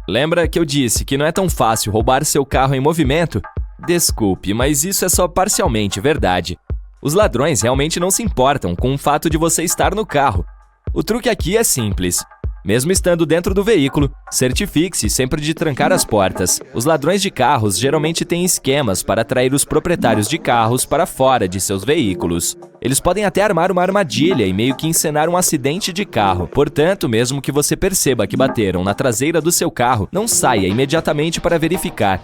Lembra que eu disse que não é tão fácil roubar seu carro em movimento? Desculpe, mas isso é só parcialmente verdade. Os ladrões realmente não se importam com o fato de você estar no carro. O truque aqui é simples. Mesmo estando dentro do veículo, certifique-se sempre de trancar as portas. Os ladrões de carros geralmente têm esquemas para atrair os proprietários de carros para fora de seus veículos. Eles podem até armar uma armadilha e meio que encenar um acidente de carro. Portanto, mesmo que você perceba que bateram na traseira do seu carro, não saia imediatamente para verificar.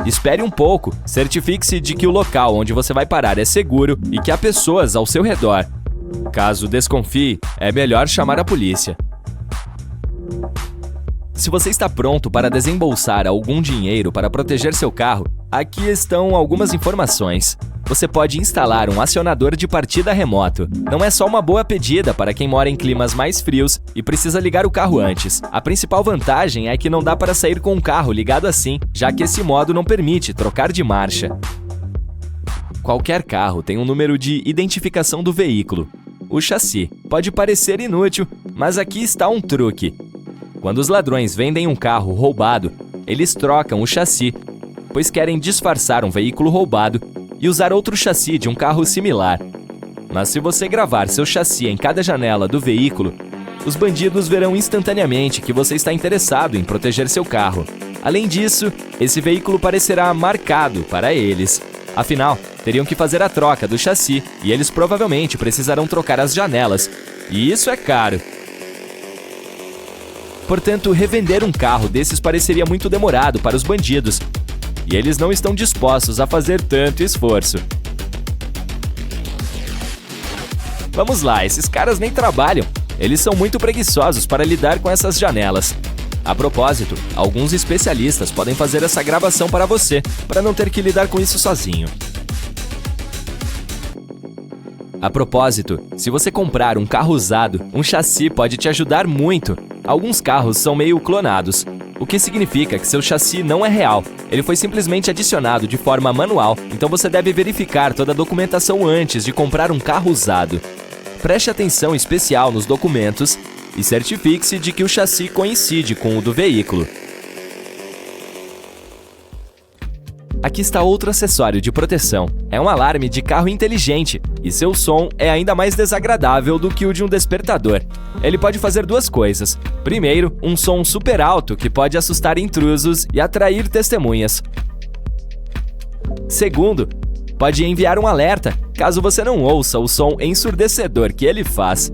Espere um pouco, certifique-se de que o local onde você vai parar é seguro e que há pessoas ao seu redor. Caso desconfie, é melhor chamar a polícia. Se você está pronto para desembolsar algum dinheiro para proteger seu carro, aqui estão algumas informações. Você pode instalar um acionador de partida remoto. Não é só uma boa pedida para quem mora em climas mais frios e precisa ligar o carro antes. A principal vantagem é que não dá para sair com o carro ligado assim, já que esse modo não permite trocar de marcha. Qualquer carro tem um número de identificação do veículo, o chassi. Pode parecer inútil, mas aqui está um truque. Quando os ladrões vendem um carro roubado, eles trocam o chassi, pois querem disfarçar um veículo roubado e usar outro chassi de um carro similar. Mas se você gravar seu chassi em cada janela do veículo, os bandidos verão instantaneamente que você está interessado em proteger seu carro. Além disso, esse veículo parecerá marcado para eles. Afinal, teriam que fazer a troca do chassi e eles provavelmente precisarão trocar as janelas. E isso é caro. Portanto, revender um carro desses pareceria muito demorado para os bandidos. E eles não estão dispostos a fazer tanto esforço. Vamos lá, esses caras nem trabalham. Eles são muito preguiçosos para lidar com essas janelas. A propósito, alguns especialistas podem fazer essa gravação para você, para não ter que lidar com isso sozinho. A propósito, se você comprar um carro usado, um chassi pode te ajudar muito. Alguns carros são meio clonados, o que significa que seu chassi não é real. Ele foi simplesmente adicionado de forma manual, então você deve verificar toda a documentação antes de comprar um carro usado. Preste atenção especial nos documentos e certifique-se de que o chassi coincide com o do veículo. Aqui está outro acessório de proteção. É um alarme de carro inteligente, e seu som é ainda mais desagradável do que o de um despertador. Ele pode fazer duas coisas. Primeiro, um som super alto que pode assustar intrusos e atrair testemunhas. Segundo, pode enviar um alerta caso você não ouça o som ensurdecedor que ele faz.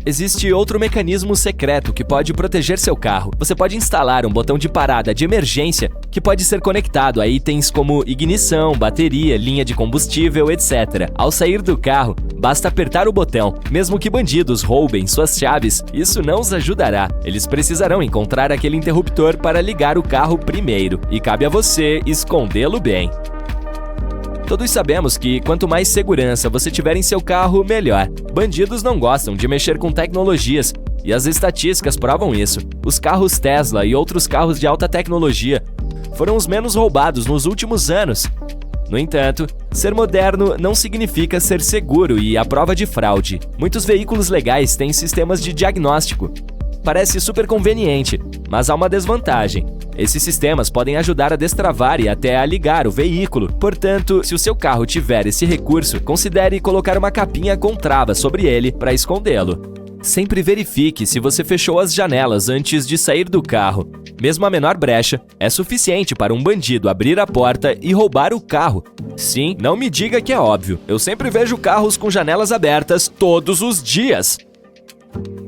Existe outro mecanismo secreto que pode proteger seu carro. Você pode instalar um botão de parada de emergência que pode ser conectado a itens como ignição, bateria, linha de combustível, etc. Ao sair do carro, basta apertar o botão. Mesmo que bandidos roubem suas chaves, isso não os ajudará. Eles precisarão encontrar aquele interruptor para ligar o carro primeiro, e cabe a você escondê-lo bem. Todos sabemos que quanto mais segurança você tiver em seu carro, melhor. Bandidos não gostam de mexer com tecnologias, e as estatísticas provam isso. Os carros Tesla e outros carros de alta tecnologia foram os menos roubados nos últimos anos. No entanto, ser moderno não significa ser seguro e à prova de fraude. Muitos veículos legais têm sistemas de diagnóstico. Parece super conveniente, mas há uma desvantagem. Esses sistemas podem ajudar a destravar e até a ligar o veículo. Portanto, se o seu carro tiver esse recurso, considere colocar uma capinha com trava sobre ele para escondê-lo. Sempre verifique se você fechou as janelas antes de sair do carro. Mesmo a menor brecha é suficiente para um bandido abrir a porta e roubar o carro. Sim, não me diga que é óbvio. Eu sempre vejo carros com janelas abertas todos os dias.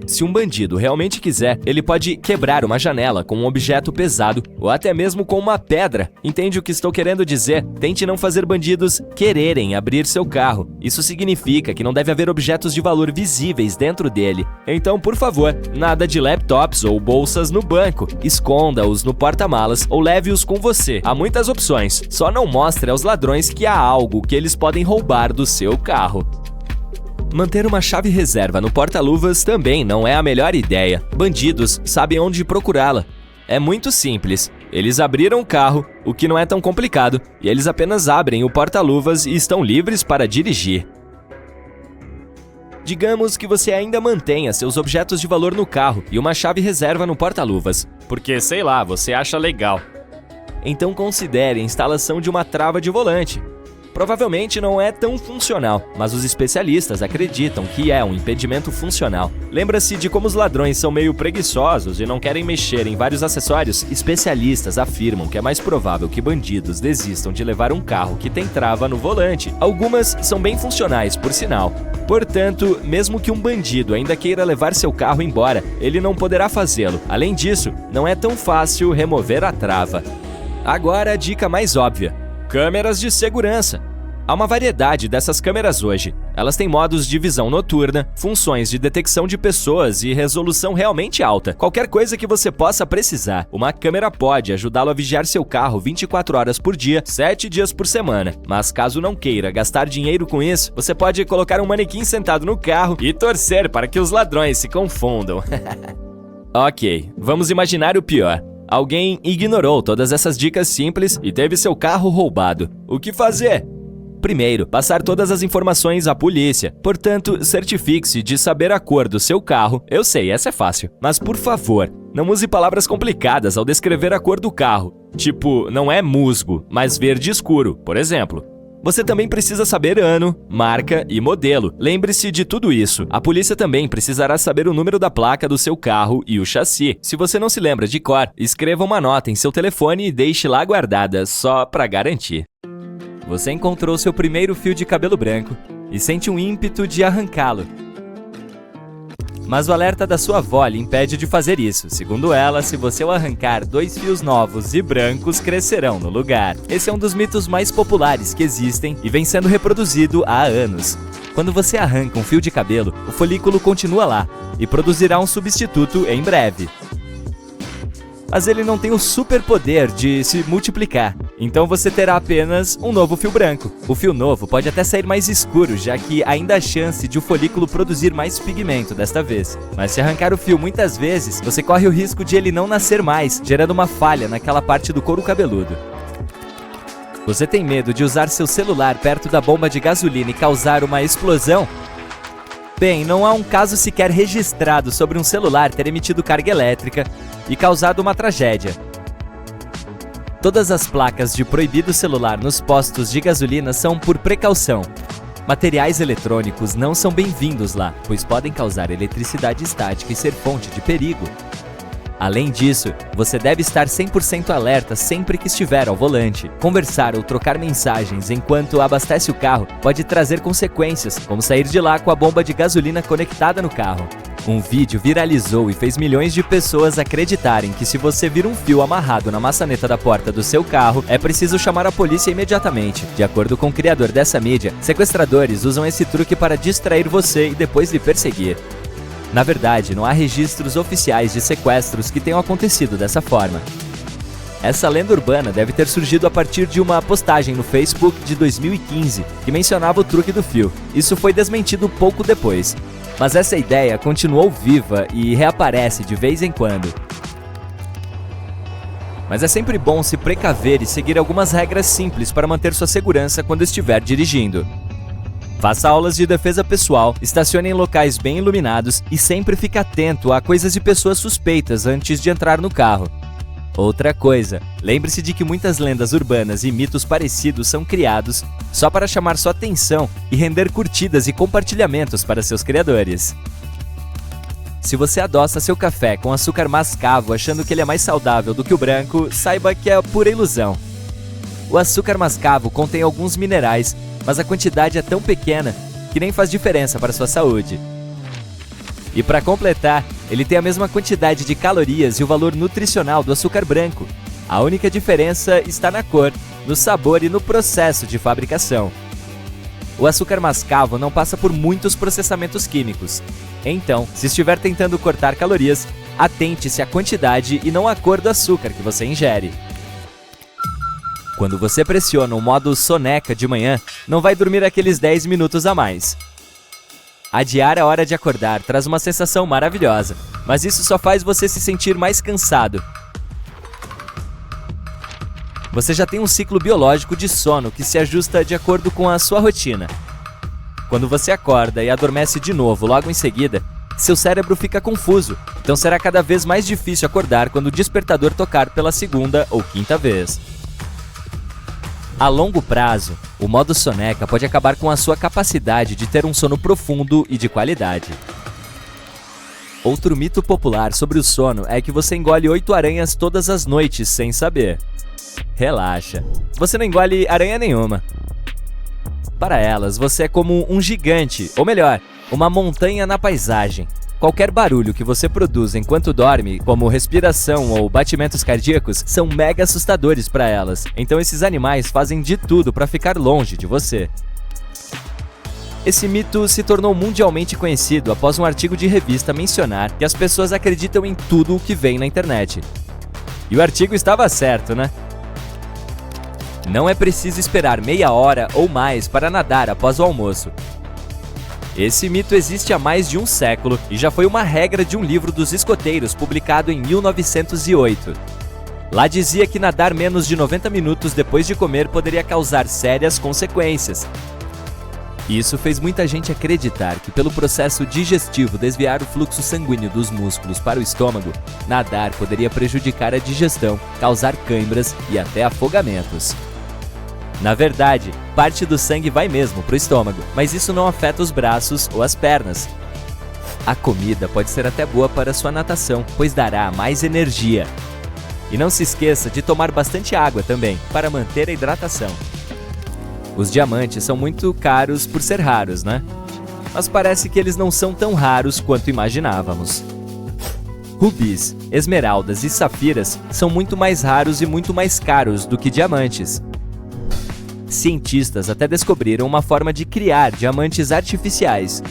Se um bandido realmente quiser, ele pode quebrar uma janela com um objeto pesado ou até mesmo com uma pedra. Entende o que estou querendo dizer? Tente não fazer bandidos quererem abrir seu carro. Isso significa que não deve haver objetos de valor visíveis dentro dele. Então, por favor, nada de laptops ou bolsas no banco. Esconda-os no porta-malas ou leve-os com você. Há muitas opções. Só não mostre aos ladrões que há algo que eles podem roubar do seu carro. Manter uma chave reserva no porta-luvas também não é a melhor ideia. Bandidos sabem onde procurá-la. É muito simples. Eles abriram o carro, o que não é tão complicado, e eles apenas abrem o porta-luvas e estão livres para dirigir. Digamos que você ainda mantenha seus objetos de valor no carro e uma chave reserva no porta-luvas, porque, sei lá, você acha legal. Então considere a instalação de uma trava de volante. Provavelmente não é tão funcional, mas os especialistas acreditam que é um impedimento funcional. Lembra-se de como os ladrões são meio preguiçosos e não querem mexer em vários acessórios? Especialistas afirmam que é mais provável que bandidos desistam de levar um carro que tem trava no volante. Algumas são bem funcionais, por sinal. Portanto, mesmo que um bandido ainda queira levar seu carro embora, ele não poderá fazê-lo. Além disso, não é tão fácil remover a trava. Agora a dica mais óbvia. Câmeras de segurança. Há uma variedade dessas câmeras hoje. Elas têm modos de visão noturna, funções de detecção de pessoas e resolução realmente alta. Qualquer coisa que você possa precisar, uma câmera pode ajudá-lo a vigiar seu carro 24 horas por dia, 7 dias por semana. Mas caso não queira gastar dinheiro com isso, você pode colocar um manequim sentado no carro e torcer para que os ladrões se confundam. Ok, vamos imaginar o pior. Alguém ignorou todas essas dicas simples e teve seu carro roubado. O que fazer? Primeiro, passar todas as informações à polícia. Portanto, certifique-se de saber a cor do seu carro. Eu sei, essa é fácil. Mas, por favor, não use palavras complicadas ao descrever a cor do carro. Tipo, não é musgo, mas verde escuro, por exemplo. Você também precisa saber ano, marca e modelo. Lembre-se de tudo isso. A polícia também precisará saber o número da placa do seu carro e o chassi. Se você não se lembra de cor, escreva uma nota em seu telefone e deixe lá guardada, só para garantir. Você encontrou seu primeiro fio de cabelo branco e sente um ímpeto de arrancá-lo. Mas o alerta da sua avó lhe impede de fazer isso. Segundo ela, se você o arrancar, 2 fios novos e brancos crescerão no lugar. Esse é um dos mitos mais populares que existem e vem sendo reproduzido há anos. Quando você arranca um fio de cabelo, o folículo continua lá e produzirá um substituto em breve. Mas ele não tem o superpoder de se multiplicar, então você terá apenas um novo fio branco. O fio novo pode até sair mais escuro, já que ainda há chance de o folículo produzir mais pigmento desta vez. Mas se arrancar o fio muitas vezes, você corre o risco de ele não nascer mais, gerando uma falha naquela parte do couro cabeludo. Você tem medo de usar seu celular perto da bomba de gasolina e causar uma explosão? Bem, não há um caso sequer registrado sobre um celular ter emitido carga elétrica e causado uma tragédia. Todas as placas de proibido celular nos postos de gasolina são por precaução. Materiais eletrônicos não são bem-vindos lá, pois podem causar eletricidade estática e ser fonte de perigo. Além disso, você deve estar 100% alerta sempre que estiver ao volante. Conversar ou trocar mensagens enquanto abastece o carro pode trazer consequências, como sair de lá com a bomba de gasolina conectada no carro. Um vídeo viralizou e fez milhões de pessoas acreditarem que se você vir um fio amarrado na maçaneta da porta do seu carro, é preciso chamar a polícia imediatamente. De acordo com o criador dessa mídia, sequestradores usam esse truque para distrair você e depois lhe perseguir. Na verdade, não há registros oficiais de sequestros que tenham acontecido dessa forma. Essa lenda urbana deve ter surgido a partir de uma postagem no Facebook de 2015 que mencionava o truque do fio. Isso foi desmentido pouco depois, mas essa ideia continuou viva e reaparece de vez em quando. Mas é sempre bom se precaver e seguir algumas regras simples para manter sua segurança quando estiver dirigindo. Faça aulas de defesa pessoal, estacione em locais bem iluminados e sempre fique atento a coisas de pessoas suspeitas antes de entrar no carro. Outra coisa, lembre-se de que muitas lendas urbanas e mitos parecidos são criados só para chamar sua atenção e render curtidas e compartilhamentos para seus criadores. Se você adoça seu café com açúcar mascavo achando que ele é mais saudável do que o branco, saiba que é pura ilusão. O açúcar mascavo contém alguns minerais, mas a quantidade é tão pequena que nem faz diferença para sua saúde. E para completar, ele tem a mesma quantidade de calorias e o valor nutricional do açúcar branco. A única diferença está na cor, no sabor e no processo de fabricação. O açúcar mascavo não passa por muitos processamentos químicos. Então, se estiver tentando cortar calorias, atente-se à quantidade e não à cor do açúcar que você ingere. Quando você pressiona o modo soneca de manhã, não vai dormir aqueles 10 minutos a mais. Adiar a hora de acordar traz uma sensação maravilhosa, mas isso só faz você se sentir mais cansado. Você já tem um ciclo biológico de sono que se ajusta de acordo com a sua rotina. Quando você acorda e adormece de novo logo em seguida, seu cérebro fica confuso, então será cada vez mais difícil acordar quando o despertador tocar pela segunda ou quinta vez. A longo prazo, o modo soneca pode acabar com a sua capacidade de ter um sono profundo e de qualidade. Outro mito popular sobre o sono é que você engole 8 aranhas todas as noites sem saber. Relaxa, você não engole aranha nenhuma. Para elas, você é como um gigante, ou melhor, uma montanha na paisagem. Qualquer barulho que você produz enquanto dorme, como respiração ou batimentos cardíacos, são mega assustadores para elas. Então esses animais fazem de tudo para ficar longe de você. Esse mito se tornou mundialmente conhecido após um artigo de revista mencionar que as pessoas acreditam em tudo o que vem na internet. E o artigo estava certo, né? Não é preciso esperar meia hora ou mais para nadar após o almoço. Esse mito existe há mais de um século e já foi uma regra de um livro dos escoteiros publicado em 1908. Lá dizia que nadar menos de 90 minutos depois de comer poderia causar sérias consequências. Isso fez muita gente acreditar que pelo processo digestivo desviar o fluxo sanguíneo dos músculos para o estômago, nadar poderia prejudicar a digestão, causar cãibras e até afogamentos. Na verdade, parte do sangue vai mesmo para o estômago, mas isso não afeta os braços ou as pernas. A comida pode ser até boa para sua natação, pois dará mais energia. E não se esqueça de tomar bastante água também, para manter a hidratação. Os diamantes são muito caros por ser raros, né? Mas parece que eles não são tão raros quanto imaginávamos. Rubis, esmeraldas e safiras são muito mais raros e muito mais caros do que diamantes. Cientistas até descobriram uma forma de criar diamantes artificiais.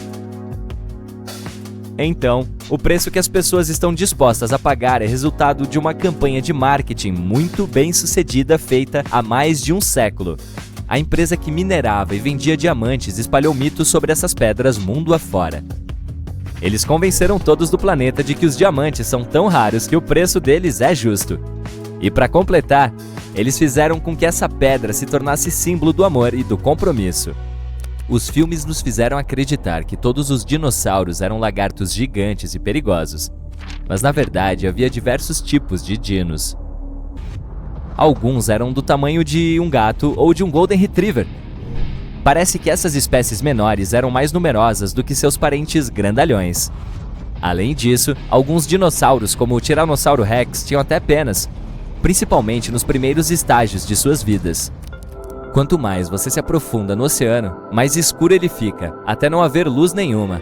Então, o preço que as pessoas estão dispostas a pagar é resultado de uma campanha de marketing muito bem sucedida feita há mais de um século. A empresa que minerava e vendia diamantes espalhou mitos sobre essas pedras mundo afora. Eles convenceram todos do planeta de que os diamantes são tão raros que o preço deles é justo. E para completar, eles fizeram com que essa pedra se tornasse símbolo do amor e do compromisso. Os filmes nos fizeram acreditar que todos os dinossauros eram lagartos gigantes e perigosos. Mas na verdade havia diversos tipos de dinos. Alguns eram do tamanho de um gato ou de um Golden Retriever. Parece que essas espécies menores eram mais numerosas do que seus parentes grandalhões. Além disso, alguns dinossauros, como o Tiranossauro Rex, tinham até penas, principalmente nos primeiros estágios de suas vidas. Quanto mais você se aprofunda no oceano, mais escuro ele fica, até não haver luz nenhuma.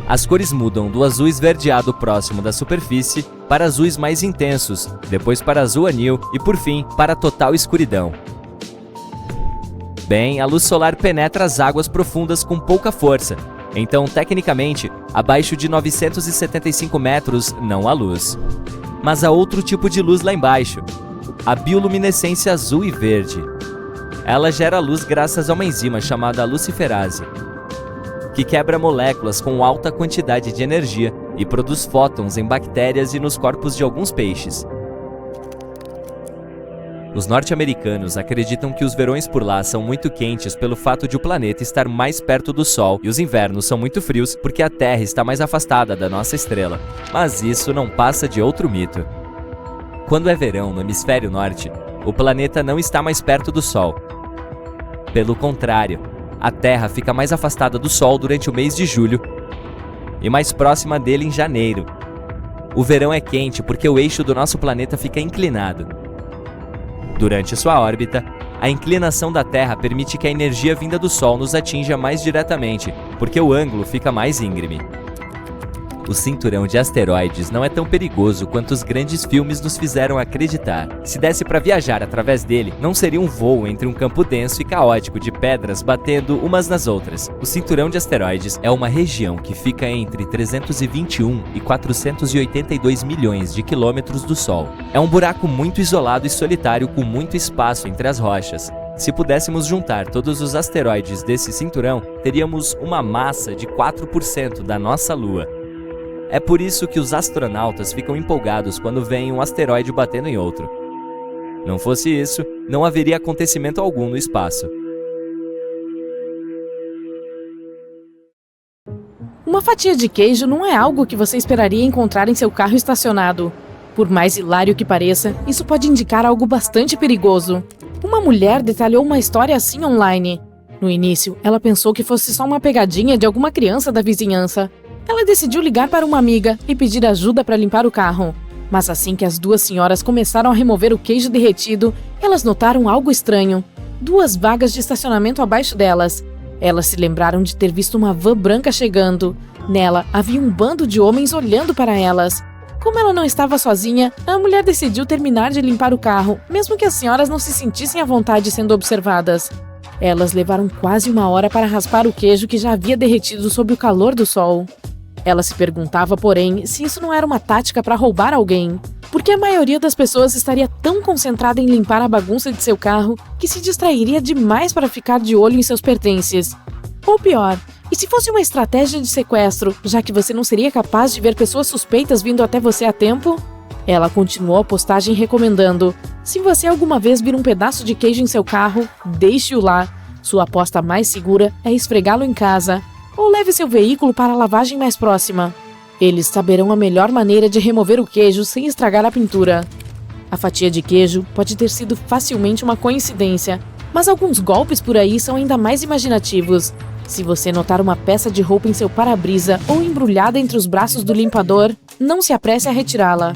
As cores mudam do azul esverdeado próximo da superfície para azuis mais intensos, depois para azul anil e, por fim, para total escuridão. Bem, a luz solar penetra as águas profundas com pouca força, então, tecnicamente, abaixo de 975 metros não há luz. Mas há outro tipo de luz lá embaixo, a bioluminescência azul e verde. Ela gera luz graças a uma enzima chamada luciferase, que quebra moléculas com alta quantidade de energia e produz fótons em bactérias e nos corpos de alguns peixes. Os norte-americanos acreditam que os verões por lá são muito quentes pelo fato de o planeta estar mais perto do Sol e os invernos são muito frios porque a Terra está mais afastada da nossa estrela. Mas isso não passa de outro mito. Quando é verão no hemisfério norte, o planeta não está mais perto do Sol. Pelo contrário, a Terra fica mais afastada do Sol durante o mês de julho e mais próxima dele em janeiro. O verão é quente porque o eixo do nosso planeta fica inclinado. Durante sua órbita, a inclinação da Terra permite que a energia vinda do Sol nos atinja mais diretamente, porque o ângulo fica mais íngreme. O cinturão de asteroides não é tão perigoso quanto os grandes filmes nos fizeram acreditar. Se desse para viajar através dele, não seria um voo entre um campo denso e caótico de pedras batendo umas nas outras. O cinturão de asteroides é uma região que fica entre 321 e 482 milhões de quilômetros do Sol. É um buraco muito isolado e solitário com muito espaço entre as rochas. Se pudéssemos juntar todos os asteroides desse cinturão, teríamos uma massa de 4% da nossa Lua. É por isso que os astronautas ficam empolgados quando veem um asteroide batendo em outro. Não fosse isso, não haveria acontecimento algum no espaço. Uma fatia de queijo não é algo que você esperaria encontrar em seu carro estacionado. Por mais hilário que pareça, isso pode indicar algo bastante perigoso. Uma mulher detalhou uma história assim online. No início, ela pensou que fosse só uma pegadinha de alguma criança da vizinhança. Ela decidiu ligar para uma amiga e pedir ajuda para limpar o carro. Mas assim que as duas senhoras começaram a remover o queijo derretido, elas notaram algo estranho. 2 vagas de estacionamento abaixo delas. Elas se lembraram de ter visto uma van branca chegando. Nela, havia um bando de homens olhando para elas. Como ela não estava sozinha, a mulher decidiu terminar de limpar o carro, mesmo que as senhoras não se sentissem à vontade sendo observadas. Elas levaram quase 1 hora para raspar o queijo que já havia derretido sob o calor do sol. Ela se perguntava, porém, se isso não era uma tática para roubar alguém. Porque a maioria das pessoas estaria tão concentrada em limpar a bagunça de seu carro que se distrairia demais para ficar de olho em seus pertences. Ou pior, e se fosse uma estratégia de sequestro, já que você não seria capaz de ver pessoas suspeitas vindo até você a tempo? Ela continuou a postagem recomendando: se você alguma vez vir um pedaço de queijo em seu carro, deixe-o lá. Sua aposta mais segura é esfregá-lo em casa. Ou leve seu veículo para a lavagem mais próxima. Eles saberão a melhor maneira de remover o queijo sem estragar a pintura. A fatia de queijo pode ter sido facilmente uma coincidência, mas alguns golpes por aí são ainda mais imaginativos. Se você notar uma peça de roupa em seu para-brisa ou embrulhada entre os braços do limpador, não se apresse a retirá-la.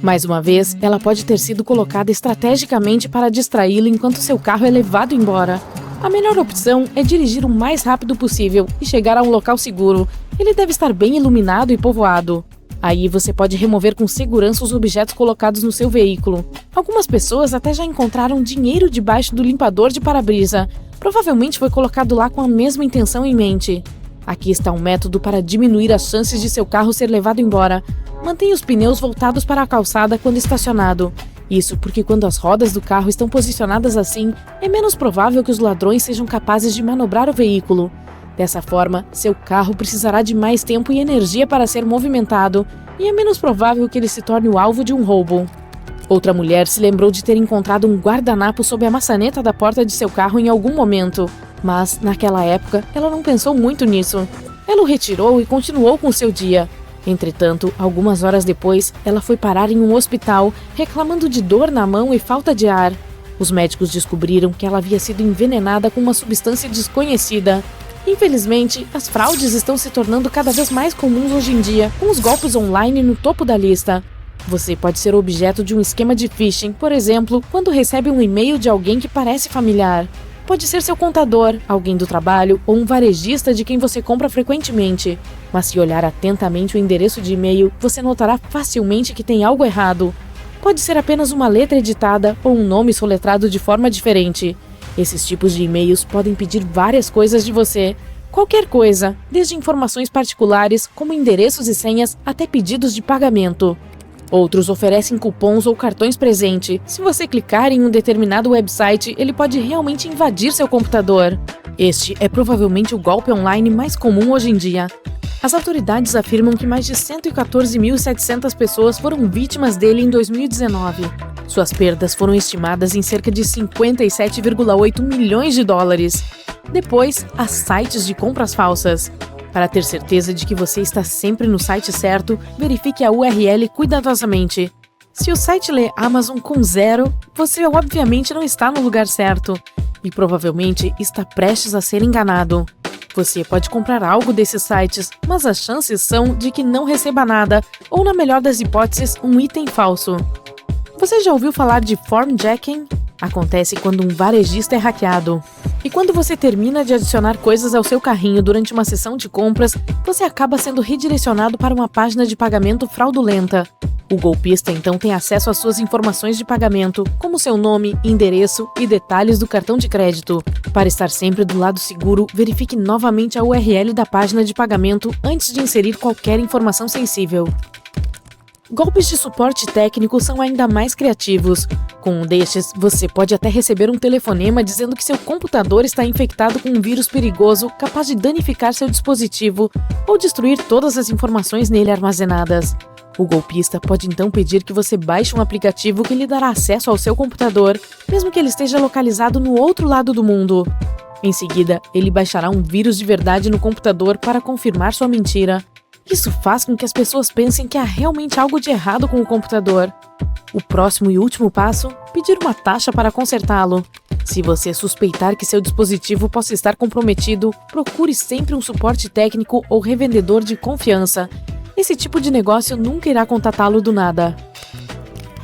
Mais uma vez, ela pode ter sido colocada estrategicamente para distraí-lo enquanto seu carro é levado embora. A melhor opção é dirigir o mais rápido possível e chegar a um local seguro. Ele deve estar bem iluminado e povoado. Aí você pode remover com segurança os objetos colocados no seu veículo. Algumas pessoas até já encontraram dinheiro debaixo do limpador de para-brisa. Provavelmente foi colocado lá com a mesma intenção em mente. Aqui está um método para diminuir as chances de seu carro ser levado embora. Mantenha os pneus voltados para a calçada quando estacionado. Isso porque quando as rodas do carro estão posicionadas assim, é menos provável que os ladrões sejam capazes de manobrar o veículo. Dessa forma, seu carro precisará de mais tempo e energia para ser movimentado, e é menos provável que ele se torne o alvo de um roubo. Outra mulher se lembrou de ter encontrado um guardanapo sob a maçaneta da porta de seu carro em algum momento, mas, naquela época, ela não pensou muito nisso. Ela o retirou e continuou com seu dia. Entretanto, algumas horas depois, ela foi parar em um hospital, reclamando de dor na mão e falta de ar. Os médicos descobriram que ela havia sido envenenada com uma substância desconhecida. Infelizmente, as fraudes estão se tornando cada vez mais comuns hoje em dia, com os golpes online no topo da lista. Você pode ser objeto de um esquema de phishing, por exemplo, quando recebe um e-mail de alguém que parece familiar. Pode ser seu contador, alguém do trabalho ou um varejista de quem você compra frequentemente. Mas se olhar atentamente o endereço de e-mail, você notará facilmente que tem algo errado. Pode ser apenas uma letra editada ou um nome soletrado de forma diferente. Esses tipos de e-mails podem pedir várias coisas de você. Qualquer coisa, desde informações particulares, como endereços e senhas, até pedidos de pagamento. Outros oferecem cupons ou cartões presente. Se você clicar em um determinado website, ele pode realmente invadir seu computador. Este é provavelmente o golpe online mais comum hoje em dia. As autoridades afirmam que mais de 114.700 pessoas foram vítimas dele em 2019. Suas perdas foram estimadas em cerca de 57,8 milhões de dólares. Depois, há sites de compras falsas. Para ter certeza de que você está sempre no site certo, verifique a URL cuidadosamente. Se o site lê Amazon com 0, você obviamente não está no lugar certo e provavelmente está prestes a ser enganado. Você pode comprar algo desses sites, mas as chances são de que não receba nada ou, na melhor das hipóteses, um item falso. Você já ouviu falar de formjacking? Acontece quando um varejista é hackeado. E quando você termina de adicionar coisas ao seu carrinho durante uma sessão de compras, você acaba sendo redirecionado para uma página de pagamento fraudulenta. O golpista então tem acesso às suas informações de pagamento, como seu nome, endereço e detalhes do cartão de crédito. Para estar sempre do lado seguro, verifique novamente a URL da página de pagamento antes de inserir qualquer informação sensível. Golpes de suporte técnico são ainda mais criativos. Com um destes, você pode até receber um telefonema dizendo que seu computador está infectado com um vírus perigoso capaz de danificar seu dispositivo ou destruir todas as informações nele armazenadas. O golpista pode então pedir que você baixe um aplicativo que lhe dará acesso ao seu computador, mesmo que ele esteja localizado no outro lado do mundo. Em seguida, ele baixará um vírus de verdade no computador para confirmar sua mentira. Isso faz com que as pessoas pensem que há realmente algo de errado com o computador. O próximo e último passo: pedir uma taxa para consertá-lo. Se você suspeitar que seu dispositivo possa estar comprometido, procure sempre um suporte técnico ou revendedor de confiança. Esse tipo de negócio nunca irá contatá-lo do nada.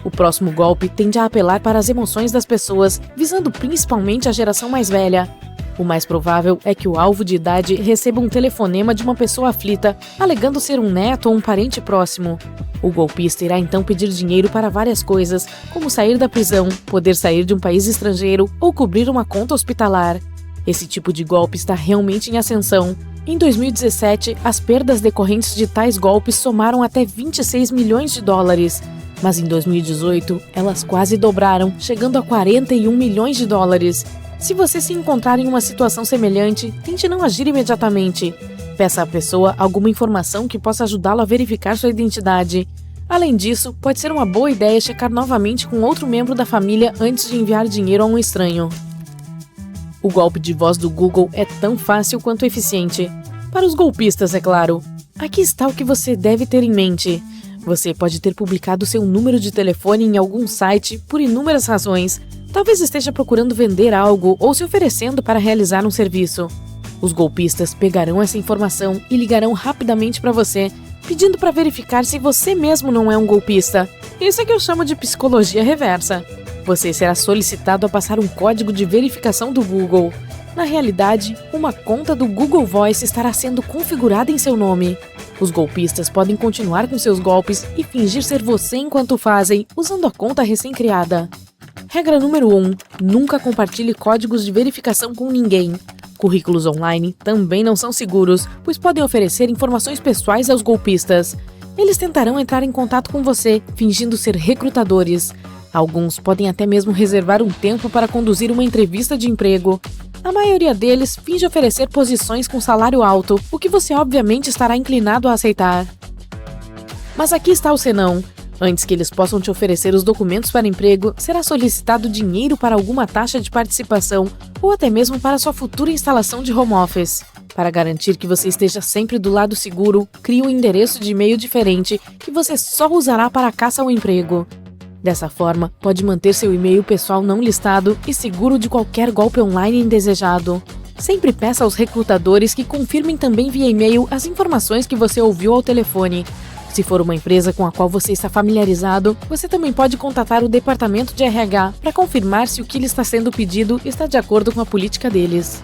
O próximo golpe tende a apelar para as emoções das pessoas, visando principalmente a geração mais velha. O mais provável é que o alvo de idade receba um telefonema de uma pessoa aflita, alegando ser um neto ou um parente próximo. O golpista irá então pedir dinheiro para várias coisas, como sair da prisão, poder sair de um país estrangeiro ou cobrir uma conta hospitalar. Esse tipo de golpe está realmente em ascensão. Em 2017, as perdas decorrentes de tais golpes somaram até 26 milhões de dólares. Mas em 2018, elas quase dobraram, chegando a 41 milhões de dólares. Se você se encontrar em uma situação semelhante, tente não agir imediatamente. Peça à pessoa alguma informação que possa ajudá-lo a verificar sua identidade. Além disso, pode ser uma boa ideia checar novamente com outro membro da família antes de enviar dinheiro a um estranho. O golpe de voz do Google é tão fácil quanto eficiente. Para os golpistas, é claro. Aqui está o que você deve ter em mente. Você pode ter publicado seu número de telefone em algum site por inúmeras razões. Talvez esteja procurando vender algo ou se oferecendo para realizar um serviço. Os golpistas pegarão essa informação e ligarão rapidamente para você, pedindo para verificar se você mesmo não é um golpista. Isso é que eu chamo de psicologia reversa. Você será solicitado a passar um código de verificação do Google. Na realidade, uma conta do Google Voice estará sendo configurada em seu nome. Os golpistas podem continuar com seus golpes e fingir ser você enquanto fazem, usando a conta recém-criada. Regra número 1. Nunca compartilhe códigos de verificação com ninguém. Currículos online também não são seguros, pois podem oferecer informações pessoais aos golpistas. Eles tentarão entrar em contato com você, fingindo ser recrutadores. Alguns podem até mesmo reservar um tempo para conduzir uma entrevista de emprego. A maioria deles finge oferecer posições com salário alto, o que você obviamente estará inclinado a aceitar. Mas aqui está o senão. Antes que eles possam te oferecer os documentos para emprego, será solicitado dinheiro para alguma taxa de participação ou até mesmo para sua futura instalação de home office. Para garantir que você esteja sempre do lado seguro, crie um endereço de e-mail diferente que você só usará para a caça ao emprego. Dessa forma, pode manter seu e-mail pessoal não listado e seguro de qualquer golpe online indesejado. Sempre peça aos recrutadores que confirmem também via e-mail as informações que você ouviu ao telefone. Se for uma empresa com a qual você está familiarizado, você também pode contatar o departamento de RH para confirmar se o que lhe está sendo pedido está de acordo com a política deles.